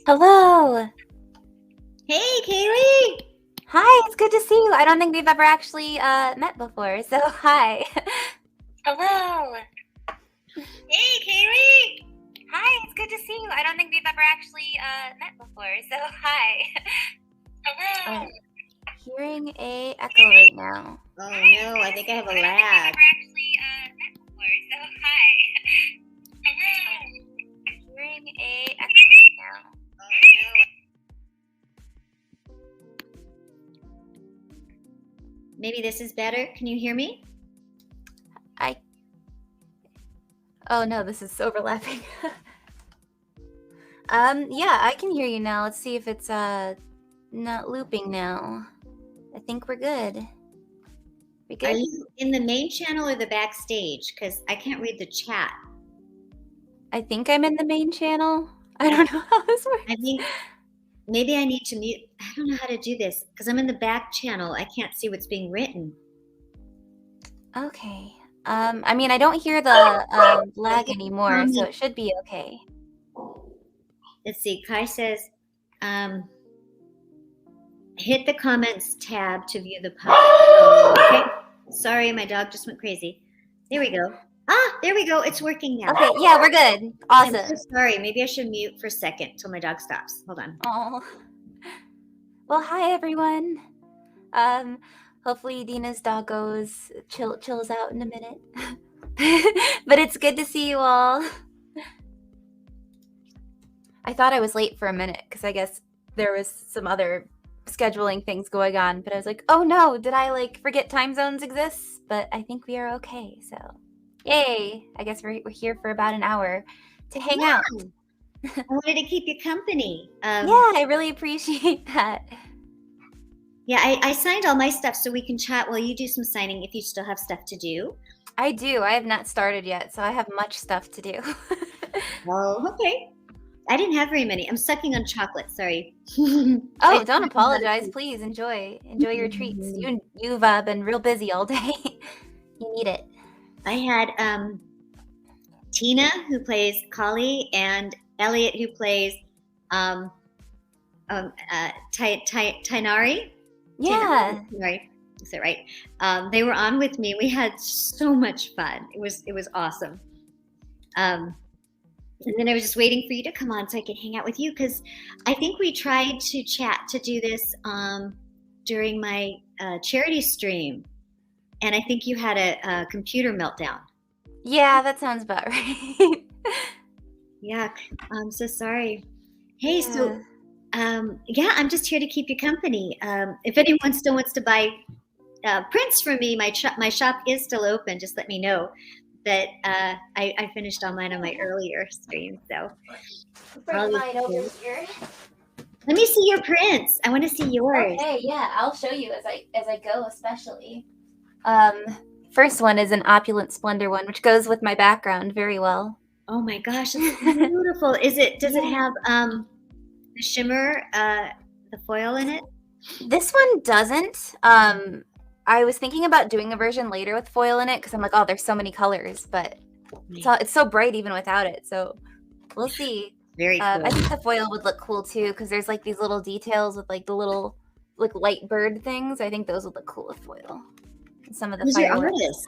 Hello. Hey, Kayli. Hi, it's good to see you. I don't think we've ever actually met before, so hi. Hello. Hey, Kayli. Hi, it's good to see you. I don't think we've ever actually met before, so hi. Hello. I'm hearing a echo right now. Oh no, I think I have a lag. Actually met before, so hi. Hello. I'm hearing a echo right now. Oh no. Maybe this is better. Can you hear me? Oh no, this is overlapping. Yeah, I can hear you now. Let's see if it's not looping now. I think we're good. We good? Are you in the main channel or the backstage? Because I can't read the chat. I think I'm in the main channel. I don't know how this works. I think maybe I need to mute. I don't know how to do this because I'm in the back channel. I can't see what's being written. Okay. I mean, I don't hear the lag anymore, so it should be okay. Let's see. Kai says, hit the comments tab to view the post. Okay. Sorry, my dog just went crazy. There we go. There we go. It's working now. Okay, yeah, we're good. Awesome. I'm so sorry. Maybe I should mute for a second till my dog stops. Hold on. Oh. Well, hi everyone. Hopefully Dina's doggos chills out in a minute. But it's good to see you all. I thought I was late for a minute because I guess there was some other scheduling things going on, but I was like, oh no, did I like forget time zones exist? But I think we are okay, so yay. I guess we're here for about an hour to hang out. I wanted to keep you company. Yeah, I really appreciate that. Yeah, I signed all my stuff so we can chat while you do some signing if you still have stuff to do. I do. I have not started yet, so I have much stuff to do. Oh, okay. I didn't have very many. I'm sucking on chocolate. Sorry. Oh, don't apologize. Please enjoy your treats. You've been real busy all day. You need it. I had Tina, who plays Kayli, and Elliot, who plays Tainari. Yeah. Right. Is that right? They were on with me. We had so much fun. It was awesome. And then I was just waiting for you to come on so I could hang out with you because I think we tried to chat to do this during my charity stream. And I think you had a computer meltdown. Yeah, that sounds about right. Yeah, I'm so sorry. Hey, so yeah, I'm just here to keep you company. If anyone still wants to buy prints from me, my shop is still open. Just let me know. But I finished all mine on my earlier stream, so. Bring mine over here. Let me see your prints. I want to see yours. Okay, yeah, I'll show you as I go, especially. First one is an opulent splendor one, which goes with my background very well. Oh my gosh, it's beautiful. Does it have the shimmer, the foil in it? This one doesn't. I was thinking about doing a version later with foil in it because I'm like, oh, there's so many colors, but it's so bright even without it. So we'll see. Very cool. I think the foil would look cool too because there's like these little details with like the little like light bird things. I think those would look cool with foil. And some of the fireworks.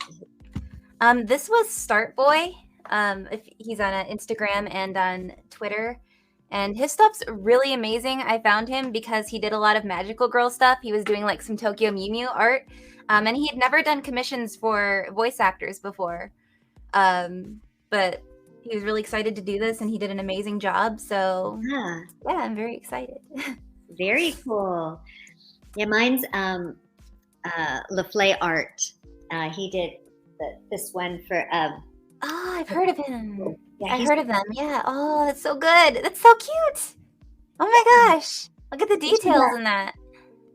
This was Start Boy. If he's on Instagram and on Twitter. And his stuff's really amazing. I found him because he did a lot of magical girl stuff. He was doing like some Tokyo Mew Mew art. And he had never done commissions for voice actors before. But he was really excited to do this and he did an amazing job. So yeah, I'm very excited. Very cool. Yeah, mine's LaFlay Art. He did this one for I've heard of him. Yeah, I've heard of them. Yeah. Oh, that's so good. That's so cute. Oh my gosh. Look at the details in that.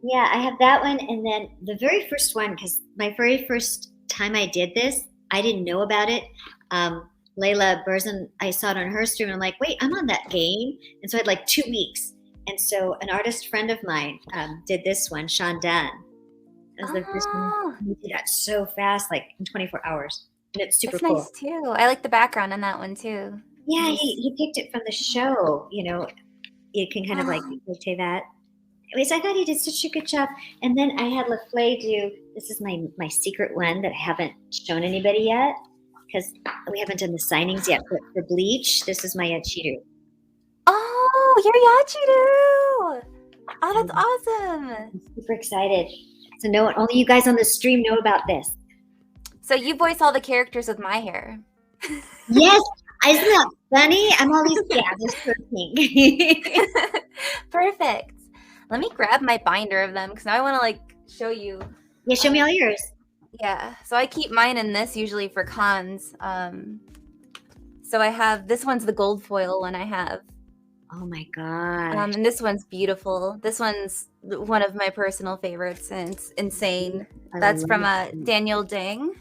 Yeah, I have that one. And then the very first one, because my very first time I did this, I didn't know about it. Layla Burzin, I saw it on her stream. And I'm like, wait, I'm on that game. And so I had like 2 weeks. And so an artist friend of mine did this one, Sean Dunn. It was the first one. He did that so fast, like in 24 hours. And it's super cool. Nice too. I like the background on that one too. Yeah, he picked it from the show, you know. you can kind of like dictate that. Anyways, I thought he did such a good job. And then I had LaFleur do, this is my secret one that I haven't shown anybody yet because we haven't done the signings yet for Bleach. This is my Yachiru. Oh, you're Yachiru! Oh, that's awesome. I'm super excited. So only you guys on the stream know about this. So you voice all the characters with my hair. Yes. Isn't that funny? I'm always pink. Perfect. Let me grab my binder of them because now I want to like show you. Yeah, show me all yours. Yeah. So I keep mine in this usually for cons. So I have, this one's the gold foil one I have. Oh my god. And this one's beautiful. This one's one of my personal favorites and it's insane. That's from Daniel Dang.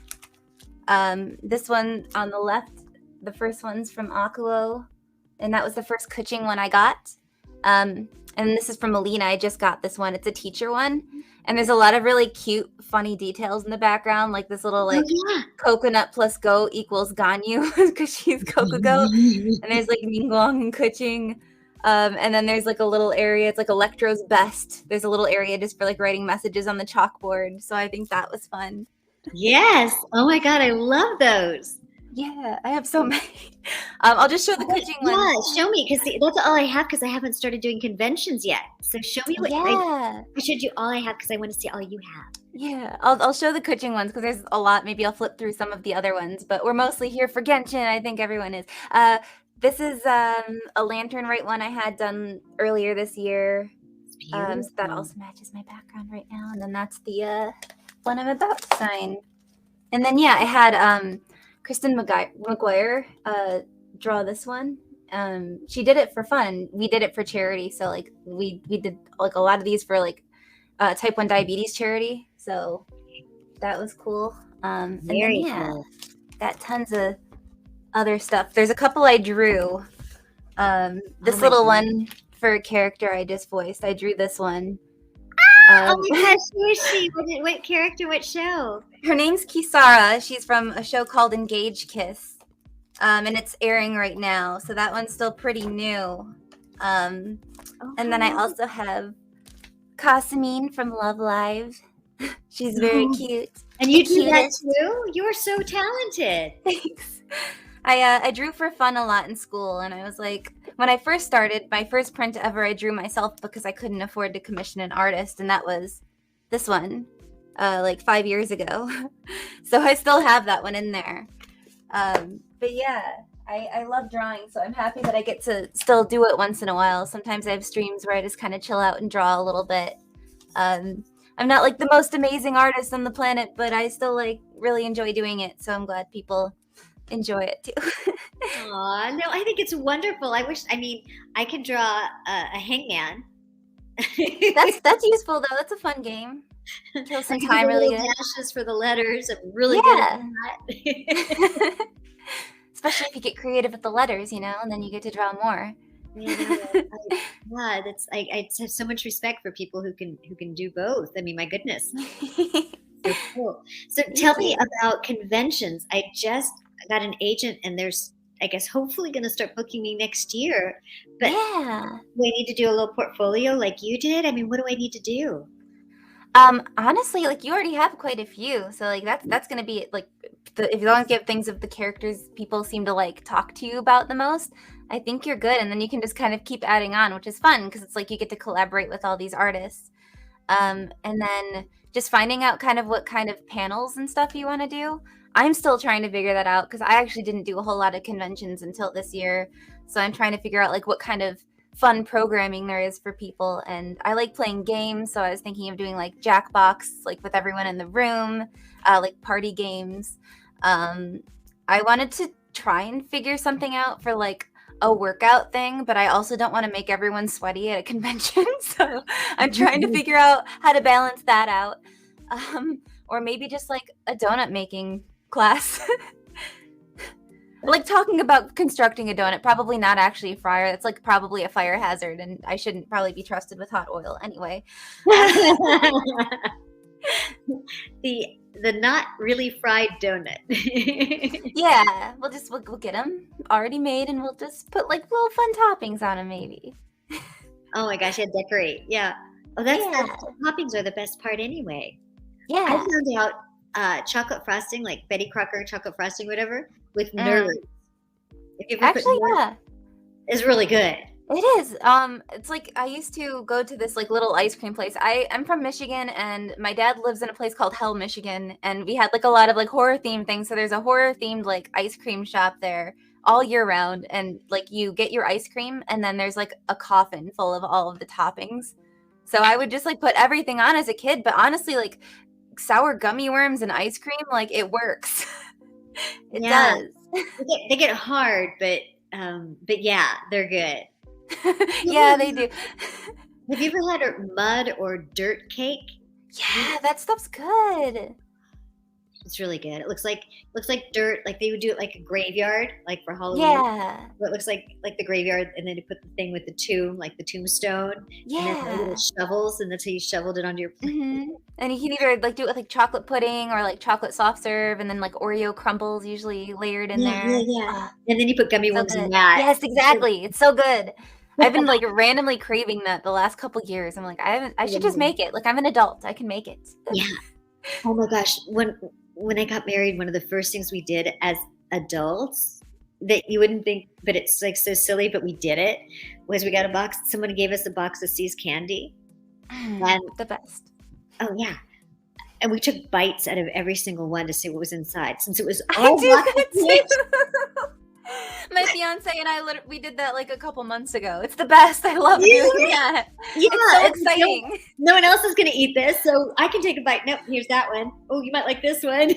This one on the left, the first one's from Akuo, and that was the first Kuching one I got. And this is from Alina. I just got this one. It's a teacher one. And there's a lot of really cute, funny details in the background, like this little coconut plus go equals Ganyu because she's Kokugo. And there's like Ningguang and Kuching. And then there's like a little area, it's like Electro's best. There's a little area just for like writing messages on the chalkboard. So I think that was fun. Yes. Oh my god, I love those. Yeah, I have so many. I'll just show the Kuching one. Yeah, show me because that's all I have because I haven't started doing conventions yet. So show me what I showed you all I have because I want to see all you have. Yeah, I'll show the Kuching ones because there's a lot. Maybe I'll flip through some of the other ones, but we're mostly here for Genshin. I think everyone is. This is a lantern right one I had done earlier this year. So that also matches my background right now. And then that's the one I'm about to sign. And then yeah, I had Kristen McGuire draw this one. She did it for fun. We did it for charity. So like we did like a lot of these for like type 1 diabetes charity. So that was cool. Very cool. Got tons of other stuff. There's a couple I drew. This little one for a character I just voiced. I drew this one. Oh my gosh, who is she? What character? What show? Her name's Kisara. She's from a show called Engage Kiss. And it's airing right now. So that one's still pretty new. And then I also have Kasamine from Love Live. She's very cute. And you do that too? You're so talented. Thanks. I drew for fun a lot in school, and I was like, when I first started, my first print ever I drew myself because I couldn't afford to commission an artist, and that was this one, like 5 years ago. So I still have that one in there. But yeah, I love drawing, so I'm happy that I get to still do it once in a while. Sometimes I have streams where I just kind of chill out and draw a little bit. I'm not like the most amazing artist on the planet, but I still like really enjoy doing it, so I'm glad people enjoy it too. Aw, no, I think it's wonderful. I can draw a hangman. That's useful though. That's a fun game. Kill some time really good. Dashes for the letters. I'm really good at that. Especially if you get creative with the letters, and then you get to draw more. I have so much respect for people who can do both. I mean, my goodness. So cool. So tell me about conventions. I just got an agent and there's, I guess, hopefully going to start booking me next year. But do I need to do a little portfolio like you did? I mean, what do I need to do? Honestly, like you already have quite a few. So like that's going to be like, if you don't give things of the characters people seem to like talk to you about the most, I think you're good. And then you can just kind of keep adding on, which is fun because it's like you get to collaborate with all these artists. And then just finding out kind of what kind of panels and stuff you want to do. I'm still trying to figure that out because I actually didn't do a whole lot of conventions until this year. So I'm trying to figure out like what kind of fun programming there is for people. And I like playing games. So I was thinking of doing like Jackbox, like with everyone in the room, like party games. I wanted to try and figure something out for like a workout thing, but I also don't want to make everyone sweaty at a convention. So I'm trying to figure out how to balance that out. Or maybe just like a donut making class. Like talking about constructing a donut, probably not actually a fryer. It's like probably a fire hazard and I shouldn't probably be trusted with hot oil anyway. The not really fried donut. Yeah, we'll get them already made and we'll just put like little fun toppings on them maybe. Oh my gosh, yeah, decorate. Yeah. Oh, the toppings are the best part anyway. Yeah. I found out chocolate frosting, like Betty Crocker chocolate frosting, whatever, with nerds. If you ever put nerds, it's really good. It is. It's like I used to go to this like little ice cream place. I'm from Michigan, and my dad lives in a place called Hell, Michigan, and we had like a lot of like horror themed things. So there's a horror themed like ice cream shop there all year round, and like you get your ice cream, and then there's like a coffin full of all of the toppings. So I would just like put everything on as a kid, but honestly, like sour gummy worms and ice cream, like it works. It does. They get hard, but yeah, they're good. Yeah, they do. Have you ever had mud or dirt cake? Yeah, that stuff's good. It's really good. It looks like dirt. Like they would do it like a graveyard, like for Halloween. Yeah. It looks like the graveyard, and then you put the thing with the tomb, like the tombstone. Yeah. And then little shovels, and that's how you shoveled it onto your plate. Mm-hmm. And you can either like do it with like chocolate pudding or like chocolate soft serve, and then like Oreo crumbles usually layered in there. Yeah. And then you put gummy worms in that. Yes, exactly. It's so good. I've been like randomly craving that the last couple years. I'm like, I should just make it. Like I'm an adult. I can make it. Yeah. Oh my gosh. When I got married, one of the first things we did as adults that you wouldn't think, but it's like so silly, but we did it, was we got someone gave us a box of See's candy. And the best. Oh yeah. And we took bites out of every single one to see what was inside, since it was all My fiance and I we did that like a couple months ago. It's the best. I love doing that. Yeah, it's so exciting. No one else is going to eat this, so I can take a bite. Nope, here's that one. Oh, you might like this one.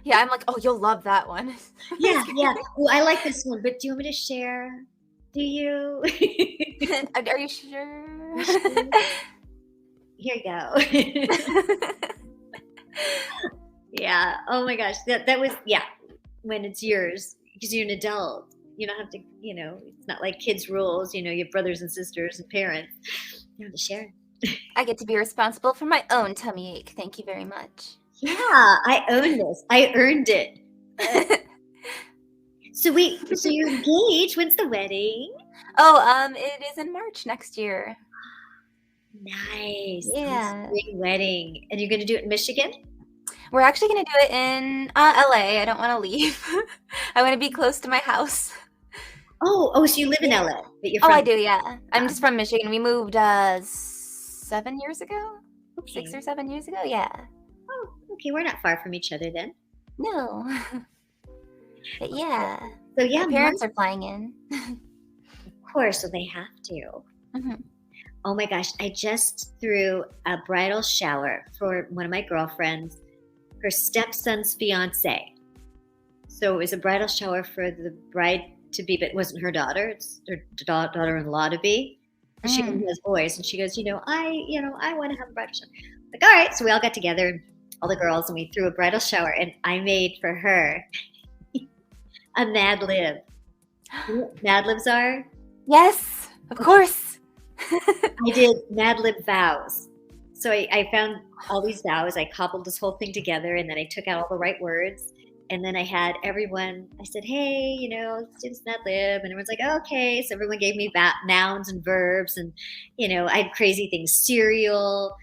Yeah, I'm like, oh, you'll love that one. Yeah. Well, I like this one, but do you want me to share? Do you? Are you sure? Here you go. Yeah. Oh my gosh, that was when it's yours, because you're an adult. You don't have to, it's not like kids' rules. You have brothers and sisters and parents. You have to share. I get to be responsible for my own tummy ache. Thank you very much. Yeah, I own this. I earned it. So you're engaged. When's the wedding? Oh, it is in March next year. Nice. Yeah. Great wedding. And you're going to do it in Michigan? We're actually going to do it in LA. I don't want to leave. I want to be close to my house. Oh, so you live in LA? But you're I do, yeah. I'm just from Michigan. We moved 7 years ago? Okay. 6 or 7 years ago, yeah. Oh, okay. We're not far from each other then. No. But yeah. So yeah, my parents are flying in. Of course, so they have to. Mm-hmm. Oh my gosh, I just threw a bridal shower for one of my girlfriends, her stepson's fiance. So it was a bridal shower for the bride to be, but it wasn't her daughter. It's her daughter-in-law to be. And she has boys, and she goes, I want to have a bridal shower. Like, all right. So we all got together, all the girls, and we threw a bridal shower, and I made for her a Mad Lib. You know what Mad Libs are? Yes, of course. I did Mad Lib vows. So I found all these vows. I cobbled this whole thing together, and then I took out all the right words. And then I had everyone, I said, hey, let's do this Mad Lib. And everyone's like, oh, okay. So everyone gave me nouns and verbs. And, I had crazy things, cereal,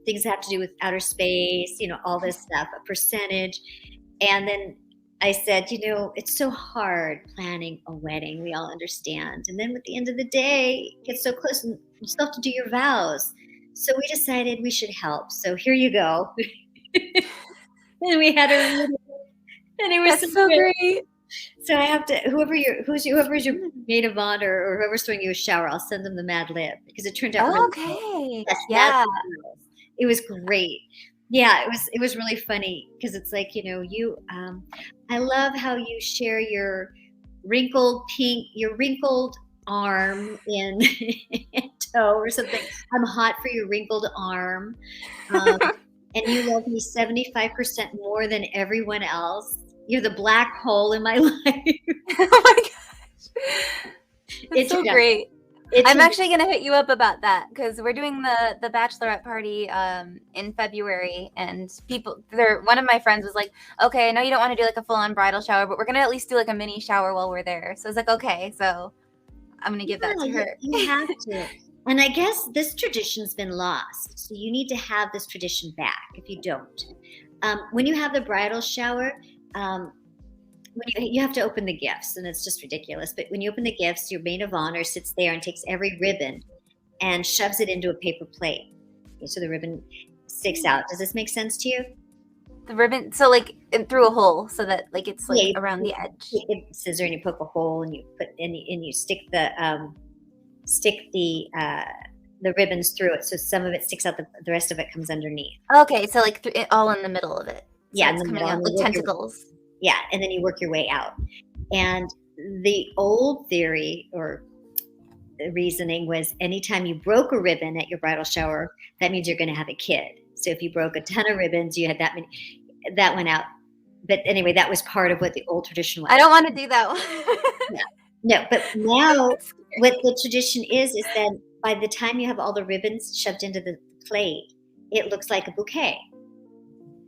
things that have to do with outer space, all this stuff, a percentage. And then I said, it's so hard planning a wedding. We all understand. And then at the end of the day, it gets so close and you still have to do your vows. So we decided we should help. So here you go. And we had a meeting. And it was so great. So I have to, whoever's your maid of honor or whoever's throwing you a shower, I'll send them the Mad Lib because it turned out really okay. Yes, yeah. It was great. Yeah, it was really funny because it's like, I love how you share your wrinkled arm in toe or something. I'm hot for your wrinkled arm. And you love me 75% more than everyone else. You're the black hole in my life. Oh my gosh. It's so great. I'm actually going to hit you up about that because we're doing the bachelorette party in February, and one of my friends was like, okay, I know you don't want to do like a full-on bridal shower, but we're going to at least do like a mini shower while we're there. So I was like, okay. So I'm gonna give that to her. You have to. And I guess this tradition's been lost. So you need to have this tradition back if you don't. When you have the bridal shower, you have to open the gifts, and it's just ridiculous. But when you open the gifts, your maid of honor sits there and takes every ribbon and shoves it into a paper plate. So the ribbon sticks out. Does this make sense to you? The ribbon, so like through a hole, so that like it's like around the edge. Scissor, and you poke a hole, and you put and you stick the ribbons through it, so some of it sticks out, the rest of it comes underneath. Okay, so like all in the middle of it. So yeah, it's coming out like tentacles. Yeah, and then you work your way out. And the old theory or reasoning was anytime you broke a ribbon at your bridal shower, that means you're going to have a kid. So if you broke a ton of ribbons, you had that many, that went out. But anyway, that was part of what the old tradition was. I don't want to do that one. No, but now what the tradition is that by the time you have all the ribbons shoved into the plate, it looks like a bouquet.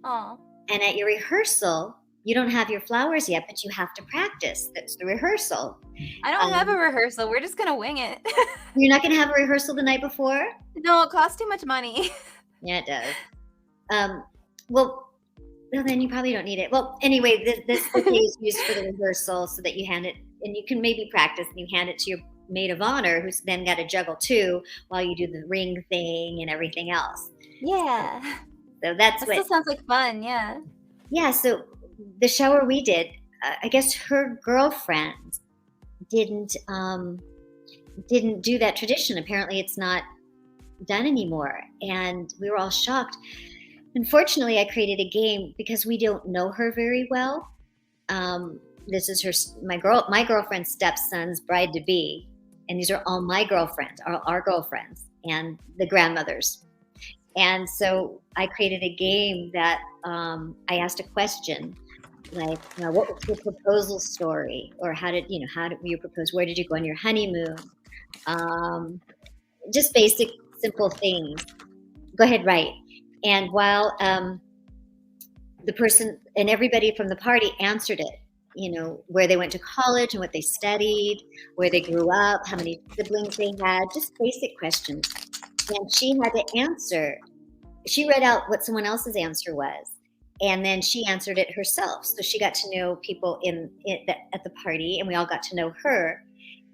Oh. And at your rehearsal, you don't have your flowers yet, but you have to practice. That's the rehearsal. I don't have a rehearsal. We're just going to wing it. You're not going to have a rehearsal the night before? No, it costs too much money. Yeah, it does. Well, then you probably don't need it. Well, anyway, this bouquet is used for the rehearsal so that you hand it, and you can maybe practice, and you hand it to your maid of honor, who's then got to juggle too while you do the ring thing and everything else. Yeah. So that still sounds like fun, yeah. Yeah, so the shower we did, I guess her girlfriend didn't do that tradition. Apparently it's not done anymore, and we were all shocked. Unfortunately, I created a game because we don't know her very well. This is my girlfriend's stepson's bride to be, and these are all my girlfriends, our girlfriends, and the grandmothers. And so I created a game that I asked a question like, what was your proposal story, or how did you propose? Where did you go on your honeymoon? Just basic, simple things. Go ahead, write. And while the person and everybody from the party answered it, where they went to college and what they studied, where they grew up, how many siblings they had, just basic questions. And she had to answer. She read out what someone else's answer was, and then she answered it herself. So she got to know people at the party, and we all got to know her.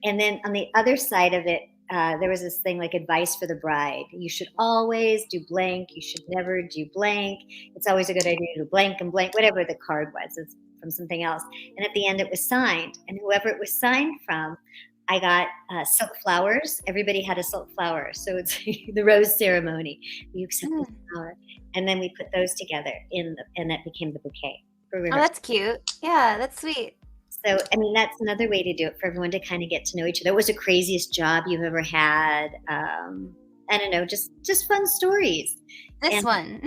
And then on the other side of it, there was this thing like advice for the bride. You should always do blank. You should never do blank. It's always a good idea to do blank and blank, whatever the card was. It's from something else. And at the end, it was signed. And whoever it was signed from, I got silk flowers. Everybody had a silk flower. So it's the rose ceremony. You accept the flower. And then we put those together and that became the bouquet. Oh, that's cute. Yeah, that's sweet. So, I mean, that's another way to do it for everyone to kind of get to know each other. What was the craziest job you've ever had? I don't know, just fun stories. This one.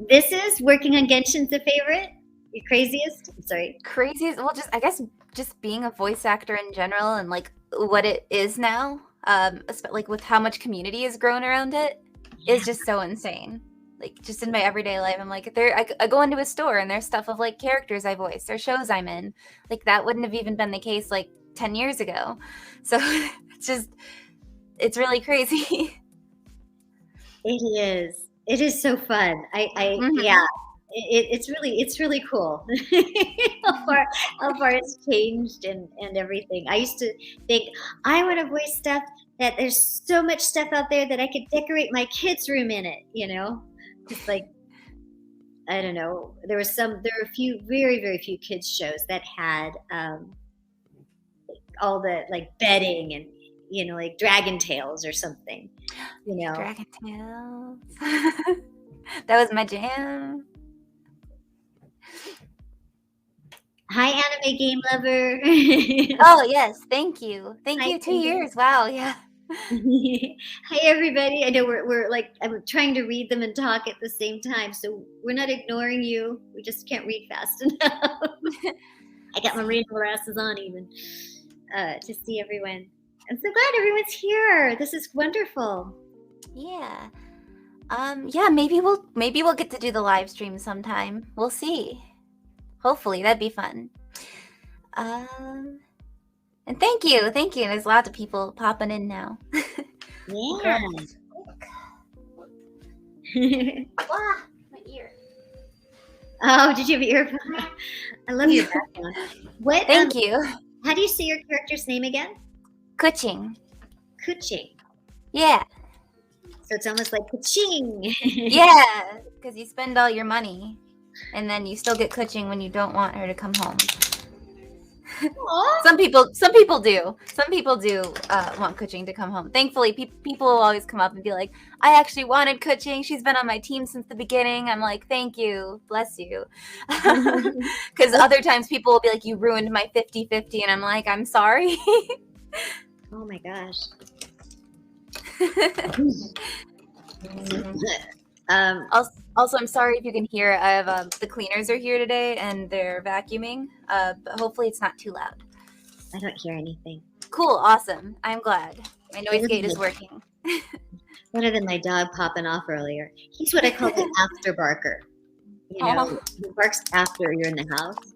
This is working on Genshin's the favorite? Your craziest? I'm sorry. Craziest? Well, I guess just being a voice actor in general and like what it is now, like with how much community has grown around it, is just so insane. Like just in my everyday life, I'm like, I go into a store and there's stuff of like characters I voice or shows I'm in. Like that wouldn't have even been the case like 10 years ago. So it's really crazy. It is so fun. Yeah. It's really cool how far it's changed and everything. I used to think I want to voice stuff that there's so much stuff out there that I could decorate my kids' room in it, just like, I don't know. There are a few, very, very few kids shows that had all the like bedding and, like Dragon Tales or something, Dragon Tales. That was my jam. Hi, anime game lover. Oh, yes. Thank you. Thank you. 2 years. Wow. Yeah. Hi, everybody. I know we're like, I'm trying to read them and talk at the same time. So we're not ignoring you. We just can't read fast enough. I got my reading glasses on even to see everyone. I'm so glad everyone's here. This is wonderful. Yeah. Yeah, maybe we'll get to do the live stream sometime. We'll see. Hopefully, that'd be fun. And thank you. There's lots of people popping in now. Yeah. Ah, my ear. Oh, did you have your earphone? I love your background. What? Thank you. How do you say your character's name again? Kuching. Kuching. Yeah. So it's almost like kuching. Yeah, because you spend all your money, and then you still get kuching when you don't want her to come home. Some people do. Some people do want Kuching to come home. Thankfully, people will always come up and be like, I actually wanted Kuching. She's been on my team since the beginning. I'm like, thank you. Bless you. Because other times people will be like, you ruined my 50-50. And I'm like, I'm sorry. Oh my gosh. Also, I'm sorry if you can hear. I have the cleaners are here today and they're vacuuming. But hopefully it's not too loud. I don't hear anything. Cool, awesome. I'm glad. My noise gate is working. Better than my dog popping off earlier. He's what I call the after barker. You know, he barks after you're in the house.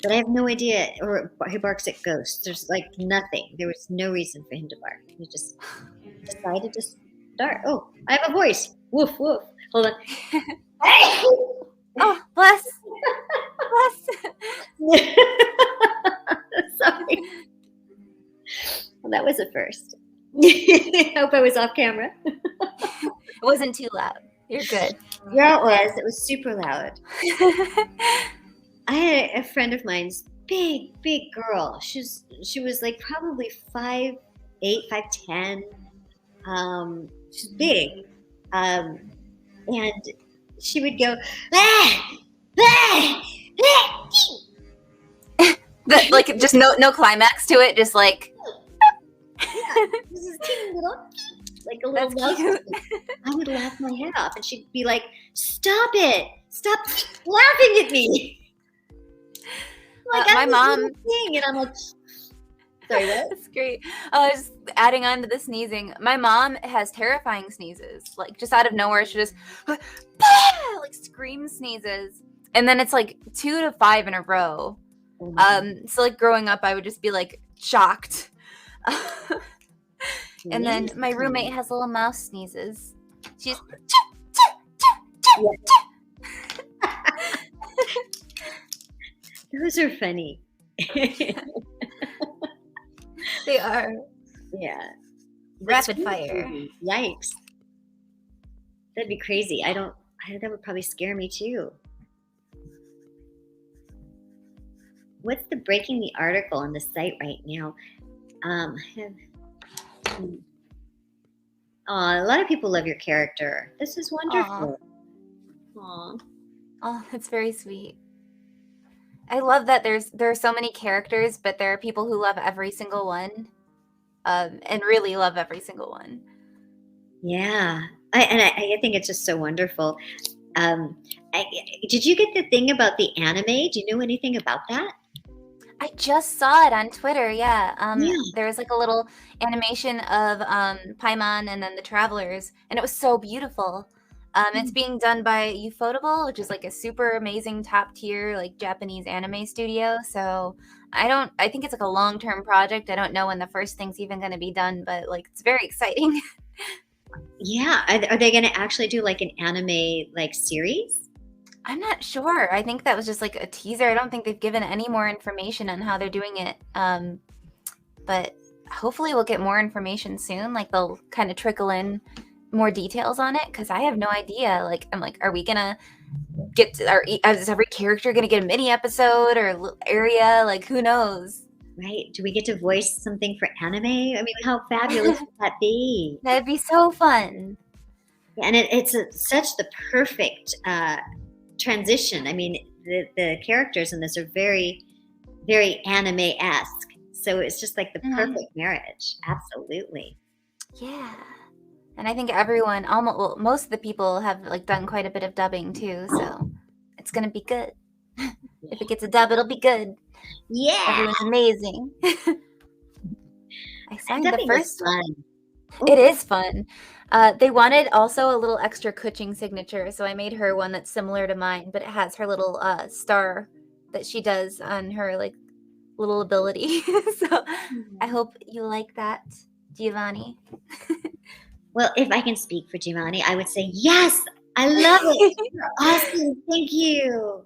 But I have no idea, or he barks at ghosts. There's like nothing. There was no reason for him to bark. He just decided to start. Oh, I have a voice. Woof, woof. Hold on. Oh, bless. Sorry. Well, that was a first. I hope I was off camera. It wasn't too loud. You're good. Yeah, it was. It was super loud. I had a friend of mine's big girl. She was like probably 5'8", 5'10". She's big. And she would go, like just no climax to it, just like this is teeny little, like a little mouse. I would laugh my head off, and she'd be like, "Stop it! Stop laughing at me!" Like my mom, and I'm like, sorry, what? That's great. I was adding on to the sneezing. My mom has terrifying sneezes, like just out of nowhere. She just like scream sneezes, and then it's like 2 to 5 in a row. So like growing up, I would just be like shocked. And then my roommate has little mouse sneezes. She's those are funny. They are. Yeah. Rapid fire. Yikes. That'd be crazy. That would probably scare me too. What's the breaking the article on the site right now? A lot of people love your character. This is wonderful. Aww. Oh, that's very sweet. I love that there are so many characters, but there are people who love every single one, and really love every single one. Yeah, I think it's just so wonderful. Did you get the thing about the anime? Do you know anything about that? I just saw it on Twitter. Yeah. There was like a little animation of Paimon and then the Travelers, and it was so beautiful. It's being done by Ufotable, which is like a super amazing top tier like Japanese anime studio. So I think it's like a long-term project. I don't know when the first thing's even going to be done, but like it's very exciting. Yeah. Are they going to actually do like an anime like series? I'm not sure. I think that was just like a teaser. I don't think they've given any more information on how they're doing it. But hopefully we'll get more information soon. Like they'll kind of trickle in more details on it, because I have no idea. Like I'm like, are we gonna is every character gonna get a mini episode or a little area? Like who knows? Right? Do we get to voice something for anime? I mean, how fabulous would that be? That'd be so fun. And it's such the perfect transition. I mean, the characters in this are very, very anime-esque. So it's just like the perfect marriage. Absolutely. Yeah. And I think most of the people have like done quite a bit of dubbing too. So it's going to be good. If it gets a dub, it'll be good. Yeah. Everyone's amazing. I signed the first one. Ooh. It is fun. They wanted also a little extra Kuching signature, so I made her one that's similar to mine, but it has her little star that she does on her like little ability. So I hope you like that, Giovanni. Well, if I can speak for Giovanni, I would say yes. I love it. You're awesome. Thank you.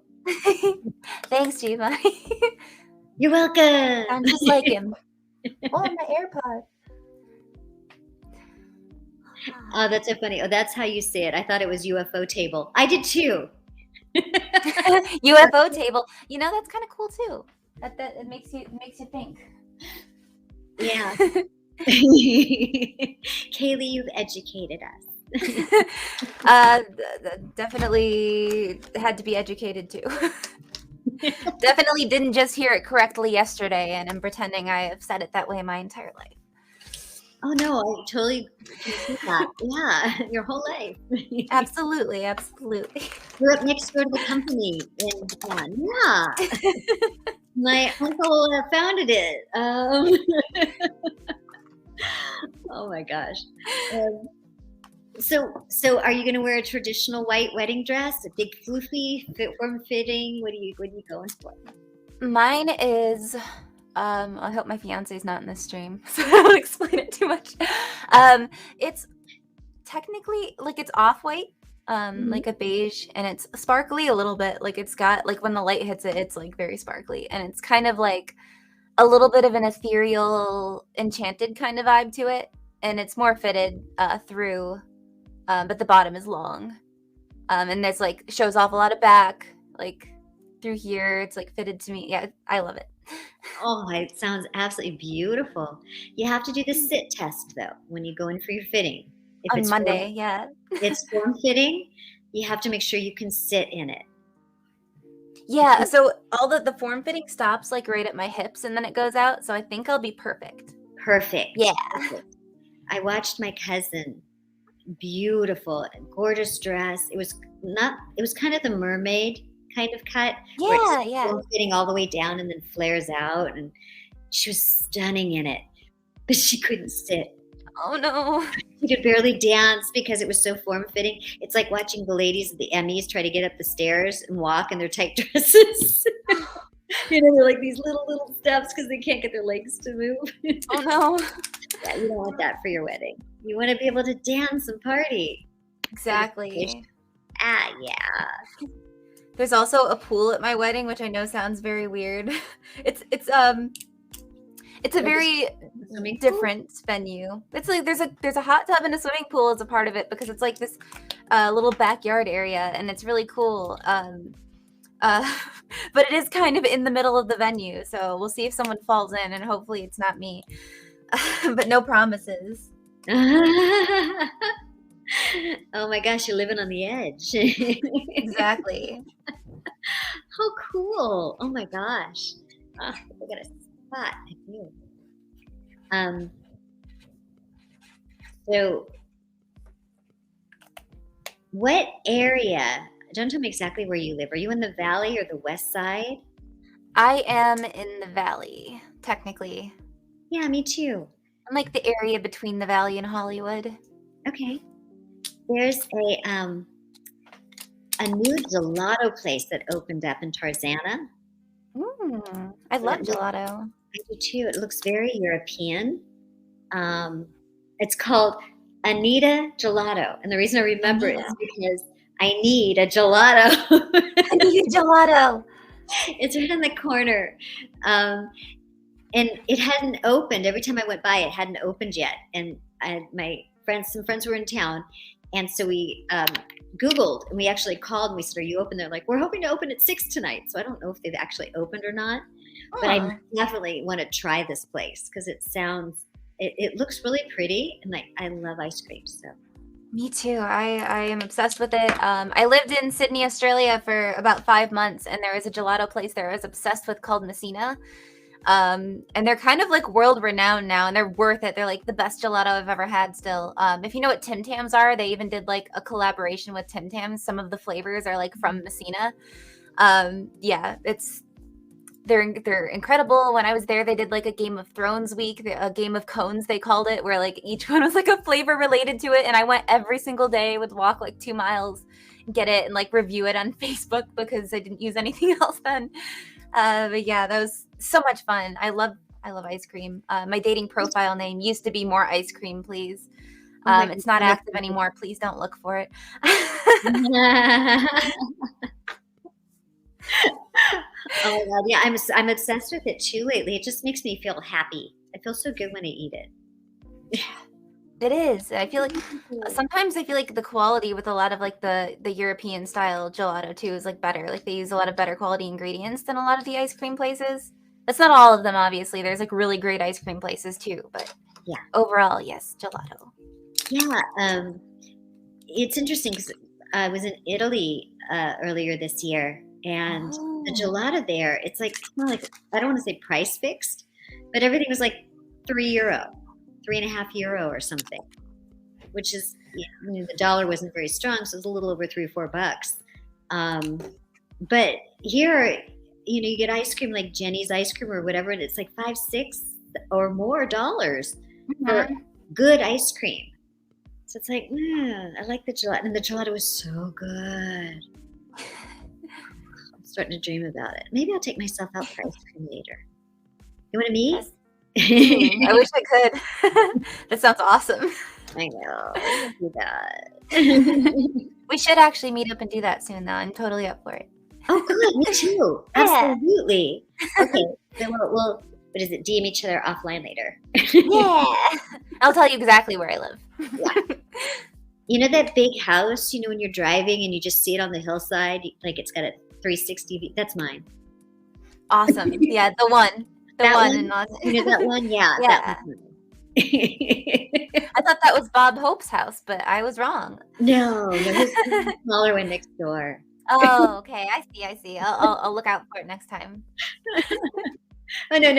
Thanks, Giovanni. You're welcome. I'm just like him. Oh, my AirPod. Oh, that's so funny. Oh, that's how you say it. I thought it was UFO table. I did too. UFO table. You know, that's kind of cool too. That it makes you think. Yeah. Kayli, you've educated us. Definitely had to be educated too. Definitely didn't just hear it correctly yesterday, and I'm pretending I have said it that way my entire life. Oh no, I totally can see that. Yeah, your whole life. Absolutely. Grew up next door to the company in Japan. Yeah. My uncle founded it. Oh my gosh. So are you going to wear a traditional white wedding dress, a big floofy, form-fitting? What are you going for? Mine is. I hope my fiance is not in this stream, so I won't explain it too much. It's technically like it's off-white, like a beige, and it's sparkly a little bit. Like it's got like when the light hits it, it's like very sparkly, and it's kind of like a little bit of an ethereal, enchanted kind of vibe to it, and it's more fitted through, but the bottom is long, and there's like shows off a lot of back, like through here. It's like fitted to me. Yeah, I love it. Oh, it sounds absolutely beautiful. You have to do the sit test though when you go in for your fitting. If On Monday, yeah. It's form fitting. You have to make sure you can sit in it. Yeah, so all the form fitting stops like right at my hips, and then it goes out. So I think I'll be perfect. Perfect. Yeah. Perfect. I watched my cousin. Beautiful, gorgeous dress. It was kind of the mermaid kind of cut. Yeah. Form fitting all the way down and then flares out, and she was stunning in it, but she couldn't sit. Oh no. She could barely dance because it was so form-fitting. It's like watching the ladies at the Emmys try to get up the stairs and walk in their tight dresses. You know, they're like these little steps because they can't get their legs to move. Oh no. Yeah, you don't want that for your wedding. You want to be able to dance and party. Exactly. Yeah. There's also a pool at my wedding, which I know sounds very weird. It's a very different venue. It's like there's a hot tub and a swimming pool as a part of it because it's like this little backyard area, and it's really cool. But it is kind of in the middle of the venue, so we'll see if someone falls in, and hopefully it's not me. But no promises. Oh my gosh, you're living on the edge. Exactly. How cool. Oh my gosh. Oh, I got a spot. So what area, don't tell me exactly where you live. Are you in the valley or the west side? I am in the valley, technically. Yeah, me too. I'm like the area between the valley and Hollywood. Okay. There's a new gelato place that opened up in Tarzana. I love gelato. I do too. It looks very European. It's called Anita Gelato. And the reason I remember it is because I need a gelato. I need a gelato. It's right on the corner. And it hadn't opened. Every time I went by, it hadn't opened yet. And some friends were in town. And so we Googled, and we actually called, and we said, are you open? They're like, we're hoping to open at 6 tonight. So I don't know if they've actually opened or not. But I definitely want to try this place because it looks really pretty, and I love ice cream. So me too. I am obsessed with it. I lived in Sydney, Australia for about 5 months, and there was a gelato place there I was obsessed with called Messina. And they're kind of like world renowned now, and they're worth it. They're like the best gelato I've ever had still. If you know what Tim Tams are, they even did like a collaboration with Tim Tams. Some of the flavors are like from Messina. Yeah, they're incredible. When I was there, they did like a Game of Thrones week, a Game of Cones, they called it, where like each one was like a flavor related to it. And I went every single day, would walk like 2 miles, get it, and like review it on Facebook because I didn't use anything else then. But yeah, that was so much fun. I love ice cream. My dating profile name used to be More Ice Cream, Please. It's not active anymore. Please don't look for it. Oh my God. Yeah, I'm obsessed with it too lately. It just makes me feel happy. I feel so good when I eat it. It is. I feel like sometimes I feel like the quality with a lot of like the European style gelato too is like better. Like they use a lot of better quality ingredients than a lot of the ice cream places. That's not all of them, obviously. There's like really great ice cream places too, but yeah, overall, yes, gelato. Yeah, it's interesting because I was in Italy earlier this year, and the gelato there, it's like I don't want to say price fixed, but everything was like €3, €3.50 or something, which is the dollar wasn't very strong, so it was a little over $3 or $4. But here, you get ice cream like Jenny's ice cream or whatever, and it's like $5, $6 or more dollars for good ice cream. So it's like, I like the gelato, and the gelato was so good. I'm starting to dream about it. Maybe I'll take myself out for ice cream later. You want to meet? Yes. I wish I could. That sounds awesome. I know. I do that. We should actually meet up and do that soon, though. I'm totally up for it. Oh, good. Me too. Absolutely. Okay. Then we'll what is it? DM each other offline later. Yeah. I'll tell you exactly where I live. Yeah. You know that big house, when you're driving and you just see it on the hillside, like it's got a 360 view? That's mine. Awesome. Yeah, the one. The one in Los Angeles. You know that one? Yeah. Yeah. I thought that was Bob Hope's house, but I was wrong. No, there's a smaller one next door. Oh, okay. I see. I'll look out for it next time. Oh no!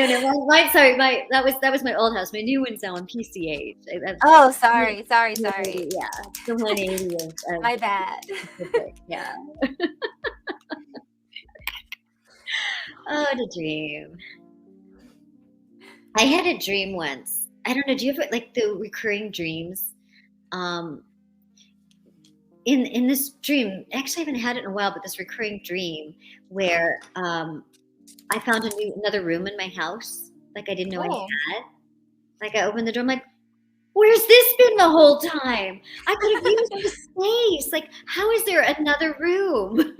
Sorry, that was my old house. My new one's now on PCH. Oh, sorry. Yeah, the 180 is my bad. Yeah. Oh, the dream. I had a dream once. I don't know. Do you have like the recurring dreams? In this dream, actually, I haven't had it in a while, but this recurring dream where I found another room in my house, like I didn't know I had. Like I opened the door, I'm like, where's this been the whole time? I could have used the space. Like, how is there another room? Isn't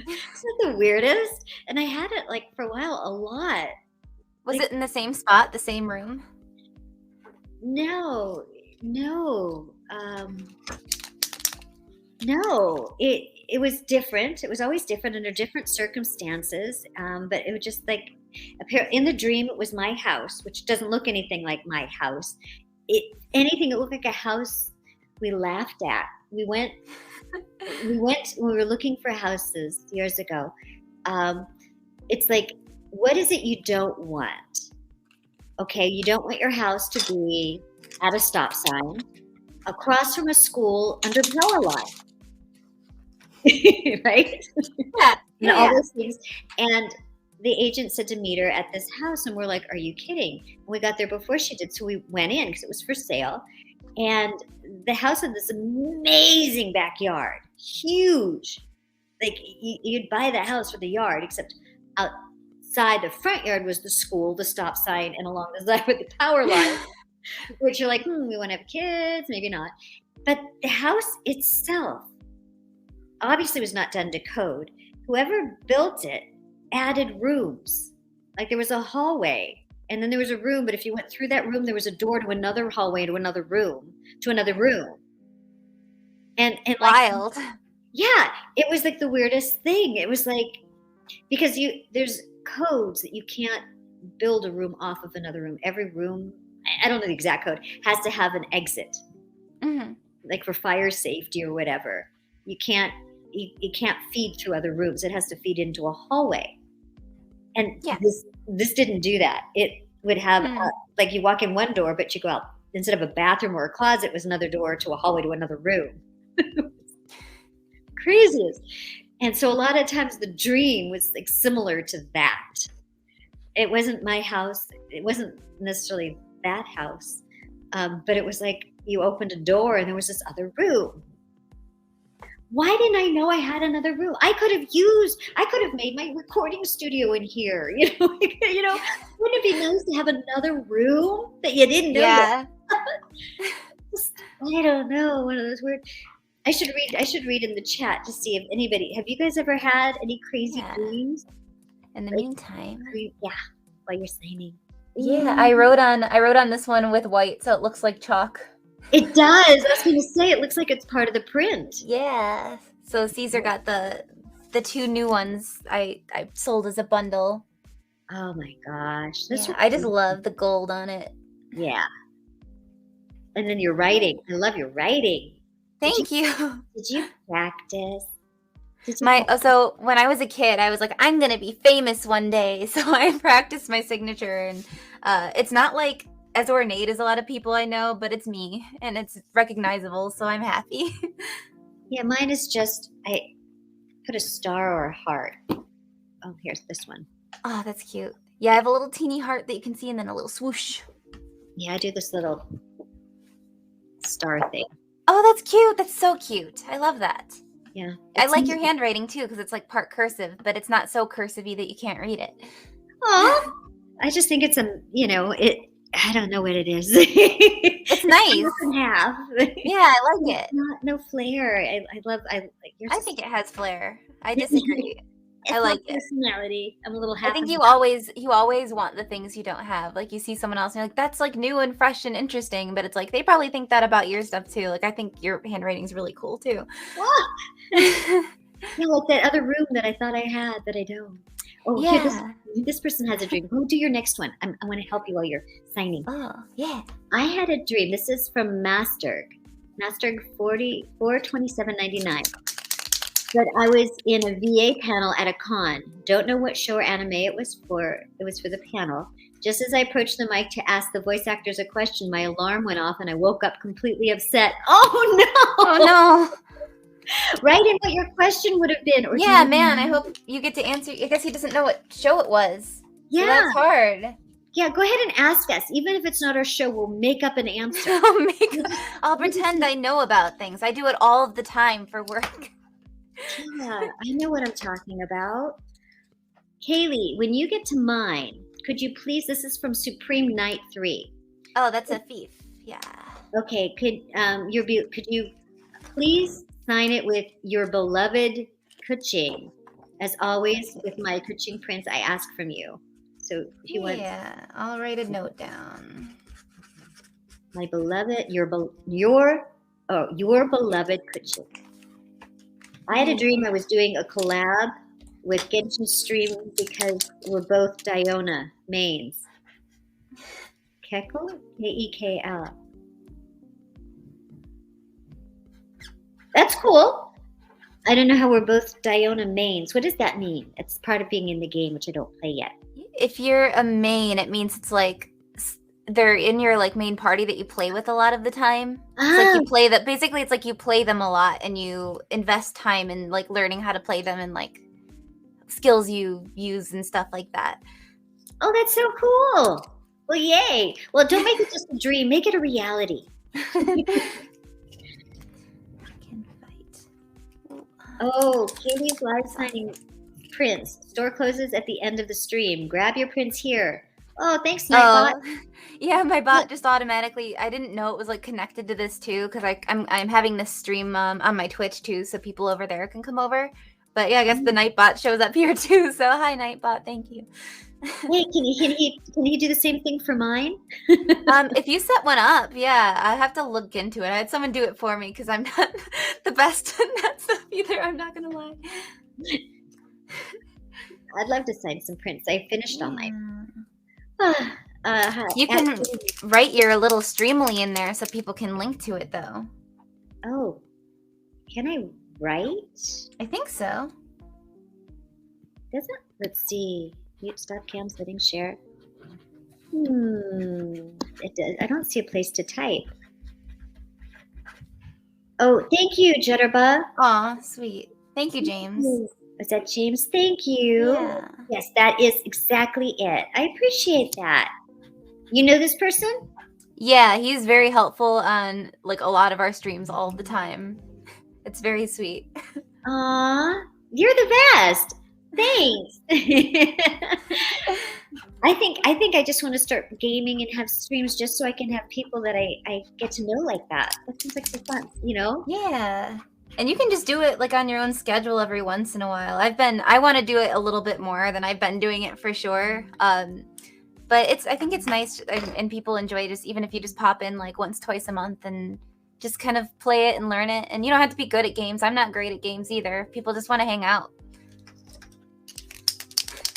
that the weirdest? And I had it like for a while, a lot. Was it in the same spot, the same room? No. It was different. It was always different under different circumstances. But it was just like in the dream, it was my house, which doesn't look anything like my house. It looked like a house we laughed at. We went when we were looking for houses years ago. It's like, what is it you don't want? Okay, you don't want your house to be at a stop sign, across from a school, under the power line. Right? And all those things. And the agent said to meet her at this house, and we're like, are you kidding? And we got there before she did, so we went in because it was for sale. And the house had this amazing backyard, huge. Like you'd buy the house for the yard, except outside the front yard was the school, the stop sign, and along the side with the power line, which you're like, we want to have kids, maybe not. But the house itself obviously was not done to code. Whoever built it added rooms. Like there was a hallway, and then there was a room, but if you went through that room, there was a door to another hallway, to another room, to another room. And wild. Like, yeah, it was like the weirdest thing. It was like, because there's codes that you can't build a room off of another room. Every room, I don't know the exact code, has to have an exit. Mm-hmm. Like for fire safety or whatever. You can't feed through other rooms. It has to feed into a hallway. And this didn't do that. It would have like you walk in one door, but you go out, instead of a bathroom or a closet, it was another door to a hallway to another room. Craziest. And so a lot of times the dream was like similar to that. It wasn't my house. It wasn't necessarily that house. But it was like you opened a door and there was this other room. why didn't I know I had another room? I could have made my recording studio in here. Wouldn't it be nice to have another room that you didn't know? Yeah. I don't know. One of those weird. I should read in the chat to see if anybody. Have you guys ever had any crazy dreams? In the meantime. Yeah, while you're signing. Yeah, I wrote on this one with white, so it looks like chalk. It does. I was going to say it looks like it's part of the print. Yeah. So Caesar got the 2 new ones I sold as a bundle. Oh my gosh. I just love the gold on it. Yeah. And then your writing. I love your writing. Thank you. Did you practice? So when I was a kid, I was like, I'm gonna be famous one day. So I practiced my signature, and it's not like as ornate as a lot of people I know, but it's me and it's recognizable, so I'm happy. Yeah, mine is just I put a star or a heart. Oh, here's this one. Oh, that's cute. Yeah, I have a little teeny heart that you can see, and then a little swoosh. Yeah, I do this little star thing. Oh, that's cute. That's so cute. I love that. Yeah. I like your handwriting too, because it's like part cursive, but it's not so cursive-y that you can't read it. Oh, I just think it's I don't know what it is. It's nice. Half. Yeah, I like it. No flair. I think it has flair. I disagree. I like it. Personality. I'm a little happy. I think you always want the things you don't have. Like you see someone else and you're like, that's like new and fresh and interesting, but it's like they probably think that about your stuff too. Like I think your handwriting's really cool too. Yeah, like that other room that I thought I had that I don't. Oh, yeah. Here, this person has a dream. Go do your next one. I want to help you while you're signing. Oh, yeah. I had a dream. This is from Masterg 442799. But I was in a VA panel at a con. Don't know what show or anime it was for. It was for the panel. Just as I approached the mic to ask the voice actors a question, my alarm went off and I woke up completely upset. Oh no! Oh no! Write in what your question would have been. Or yeah, man, I hope you get to answer. I guess he doesn't know what show it was. Yeah. So that's hard. Yeah, go ahead and ask us. Even if it's not our show, we'll make up an answer. I'll pretend I know about things. I do it all of the time for work. Yeah, I know what I'm talking about. Kayli, when you get to mine, could you please, this is from Supreme Night 3. Oh, that's a thief. Yeah. Okay, could you please sign it with your beloved Kuching? As always, with my Kuching prints, I ask from you. So if you want, I'll write a note down. My beloved, your beloved Kuching. I had a dream I was doing a collab with Genshin Stream because we're both Diona mains. Kekl? K-E-K-L. That's cool. I don't know how we're both Diona mains. What does that mean? It's part of being in the game, which I don't play yet. If you're a main, it means it's like they're in your like main party that you play with a lot of the time. It's like you play that. Basically, it's like you play them a lot and you invest time in like learning how to play them and like skills you use and stuff like that. Oh, that's so cool. Well, yay. Well, don't make it just a dream. Make it a reality. Oh, Katie's live signing prints. Store closes at the end of the stream. Grab your prints here. Oh, thanks, Nightbot. Yeah, my bot just automatically. I didn't know it was like connected to this too, because I'm having this stream on my Twitch too, so people over there can come over. But yeah, I guess the Nightbot shows up here too. So hi, Nightbot. Thank you. Hey, can he do the same thing for mine? If you set one up, yeah, I have to look into it. I had someone do it for me because I'm not the best at that stuff either. I'm not gonna lie. I'd love to sign some prints. I finished all mine. You can write your little Streamily in there so people can link to it, though. Oh, can I write? I think so. Does it? Let's see. Mute, stop cam, settings, share. It does. I don't see a place to type. Oh, thank you, Jitterbug. Aw, sweet. Thank you, James. Is that James? Thank you. Yeah. Yes, that is exactly it. I appreciate that. You know this person? Yeah, he's very helpful on like a lot of our streams all the time. It's very sweet. Aw, you're the best. Thanks. I think I just want to start gaming and have streams just so I can have people that I get to know like that. That seems like so fun, you know? Yeah. And you can just do it like on your own schedule every once in a while. I want to do it a little bit more than I've been doing it for sure. But I think it's nice and people enjoy just even if you just pop in like once, twice a month and just kind of play it and learn it. And you don't have to be good at games. I'm not great at games either. People just want to hang out.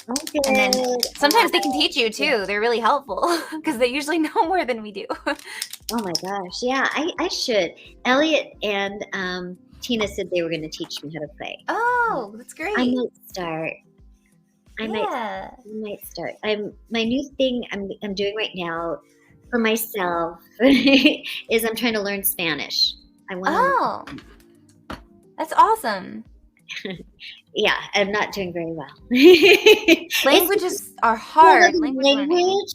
Okay. And then sometimes they can teach you too. They're really helpful because they usually know more than we do. Oh my gosh. Yeah, I should. Elliot and Tina said they were going to teach me how to play. Oh, that's great. I might start. I might start. My new thing I'm doing right now for myself is I'm trying to learn Spanish. That's awesome. Yeah, I'm not doing very well. Languages are hard. Language.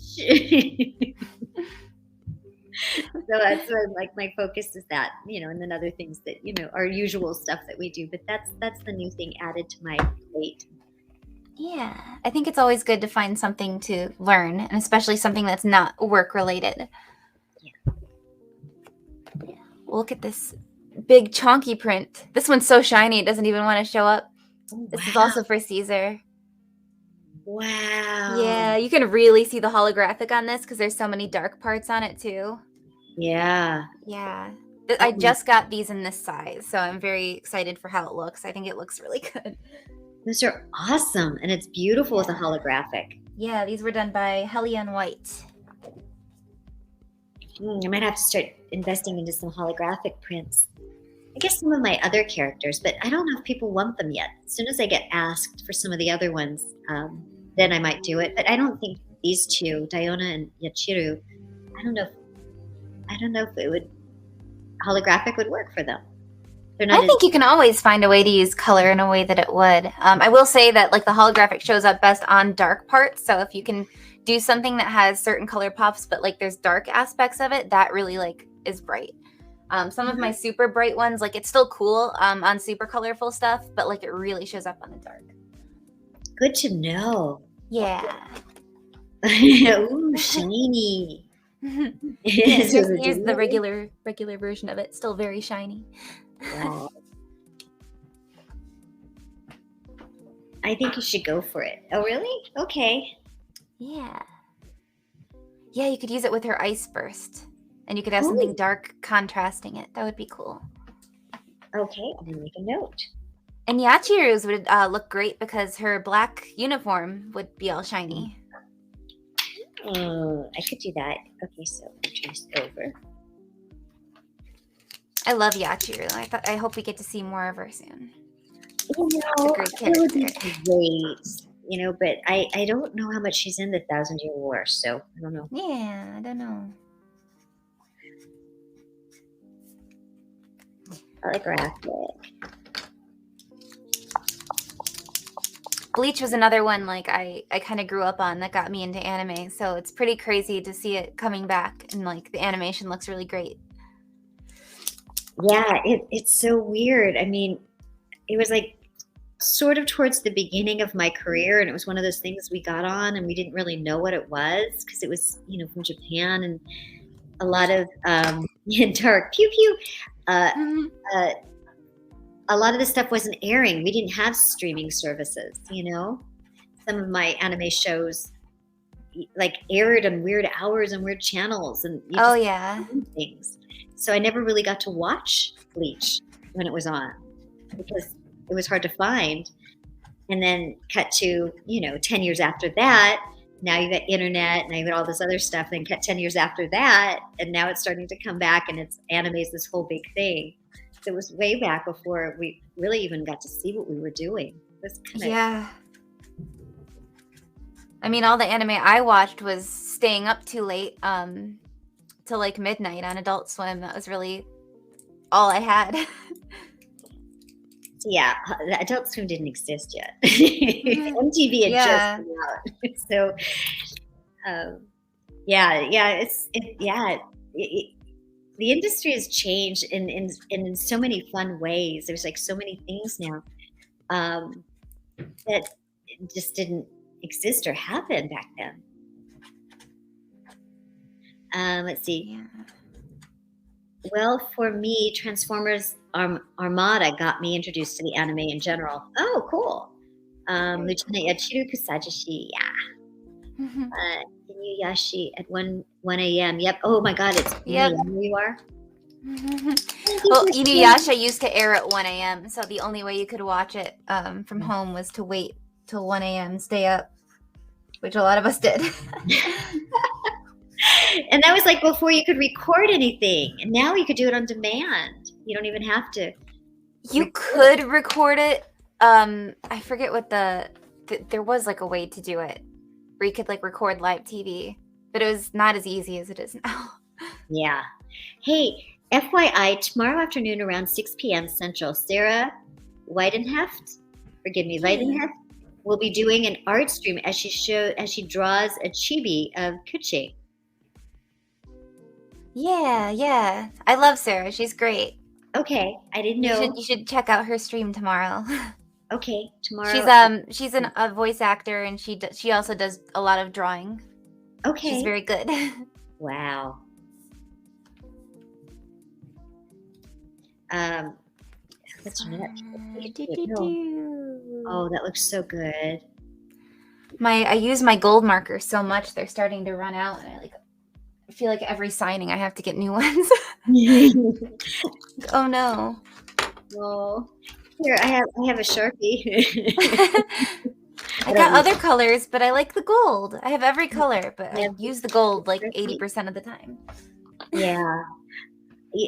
So that's where like my focus is that, you know, and then other things that, you know, are usual stuff that we do. But that's the new thing added to my plate. Yeah, I think it's always good to find something to learn, and especially something that's not work related. Yeah. Look at this big chonky print. This one's so shiny it doesn't even want to show up. Oh, this is also for Caesar. Wow. Yeah, you can really see the holographic on this because there's so many dark parts on it too. Yeah. Yeah. I just got these in this size, so I'm very excited for how it looks. I think it looks really good. Those are awesome, and it's beautiful with a holographic. Yeah, these were done by Hellion White. I might have to start investing into some holographic prints. I guess some of my other characters, but I don't know if people want them yet. As soon as I get asked for some of the other ones, then I might do it. But I don't think these two, Diona and Yachiru, I don't know if it would holographic would work for them. I think you can always find a way to use color in a way that it would. I will say that like the holographic shows up best on dark parts. So if you can do something that has certain color pops, but like there's dark aspects of it, that really like is bright. Some of my super bright ones, like it's still cool on super colorful stuff, but like it really shows up on the dark. Good to know. Yeah. Ooh, shiny. Here's the regular version of it. Still very shiny. Wow. I think you should go for it. Oh, really? Okay. Yeah. Yeah, you could use it with her ice burst. And you could have something dark contrasting it. That would be cool. Okay, I'm going to make a note. And Yachiru's would look great because her black uniform would be all shiny. I could do that. Okay, so trace over. I love Yachiru. I hope we get to see more of her soon. You know, it would be great. You know, but I don't know how much she's in the 1,000-Year War, so I don't know. Yeah, I don't know. Holographic. Bleach was another one like I kind of grew up on that got me into anime, so it's pretty crazy to see it coming back and like the animation looks really great. Yeah, it's so weird. I mean, it was like sort of towards the beginning of my career, and it was one of those things we got on and we didn't really know what it was because it was, you know, from Japan and a lot of dark pew pew. A lot of the stuff wasn't airing. We didn't have streaming services, you know. Some of my anime shows like aired on weird hours and weird channels, and things. So I never really got to watch Bleach when it was on because it was hard to find. And then cut to, you know, 10 years after that, now you got internet, now you got all this other stuff. Then cut 10 years after that, and now it's starting to come back, and it's anime is this whole big thing. It was way back before we really even got to see what we were doing. Yeah. I mean, all the anime I watched was staying up too late, till like midnight on Adult Swim. That was really all I had. Yeah, the Adult Swim didn't exist yet. MTV had just come out. So, the industry has changed in so many fun ways. There's like so many things now that just didn't exist or happen back then. Let's see. Yeah. Well, for me, Transformers Armada got me introduced to the anime in general. Oh, cool. Lieutenant Yachiru Kusajishi, yeah. Inuyasha at 1 a.m. Yep. Oh my God, it's 1 a.m. where you are? Well, Inuyasha used to air at 1 a.m., so the only way you could watch it from home was to wait till 1 a.m., stay up, which a lot of us did. And that was like before you could record anything. And now you could do it on demand. You don't even have to. You could record it. I forget what there was like a way to do it where you could like record live TV, but it was not as easy as it is now. Yeah. Hey, FYI, tomorrow afternoon around 6 p.m. Central, Sarah Weidenheft will be doing an art stream as she draws a chibi of Kuchi. Yeah. I love Sarah. She's great. Okay, I didn't know. You should check out her stream tomorrow. Okay, tomorrow. She's a voice actor, and she also does a lot of drawing. Okay. She's very good. Wow. What's next? Oh, that looks so good. I use my gold markers so much they're starting to run out, and I feel like every signing I have to get new ones. Oh no. Well, here I have a Sharpie. I got other colors, but I like the gold. I have every color, but I use the gold like 80% of the time. Yeah.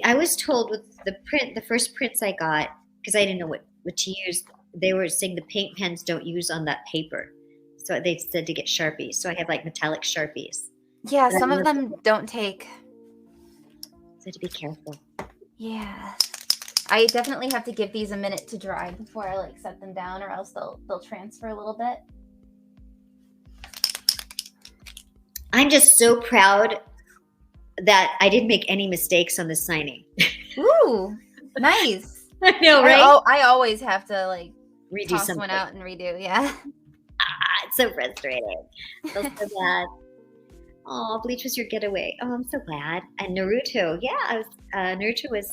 I was told with the first prints I got, because I didn't know what to use, they were saying the paint pens don't use on that paper. So they said to get Sharpies. So I have like metallic Sharpies. Yeah, some of them don't take. So to be careful. Yeah. I definitely have to give these a minute to dry before I like set them down, or else they'll transfer a little bit. I'm just so proud that I didn't make any mistakes on this signing. Ooh, nice. I know, right? I always have to like redo toss something. One out and redo. Yeah. It's so frustrating. Feels so bad. Oh, Bleach was your getaway. Oh, I'm so glad. And Naruto, yeah, Naruto was.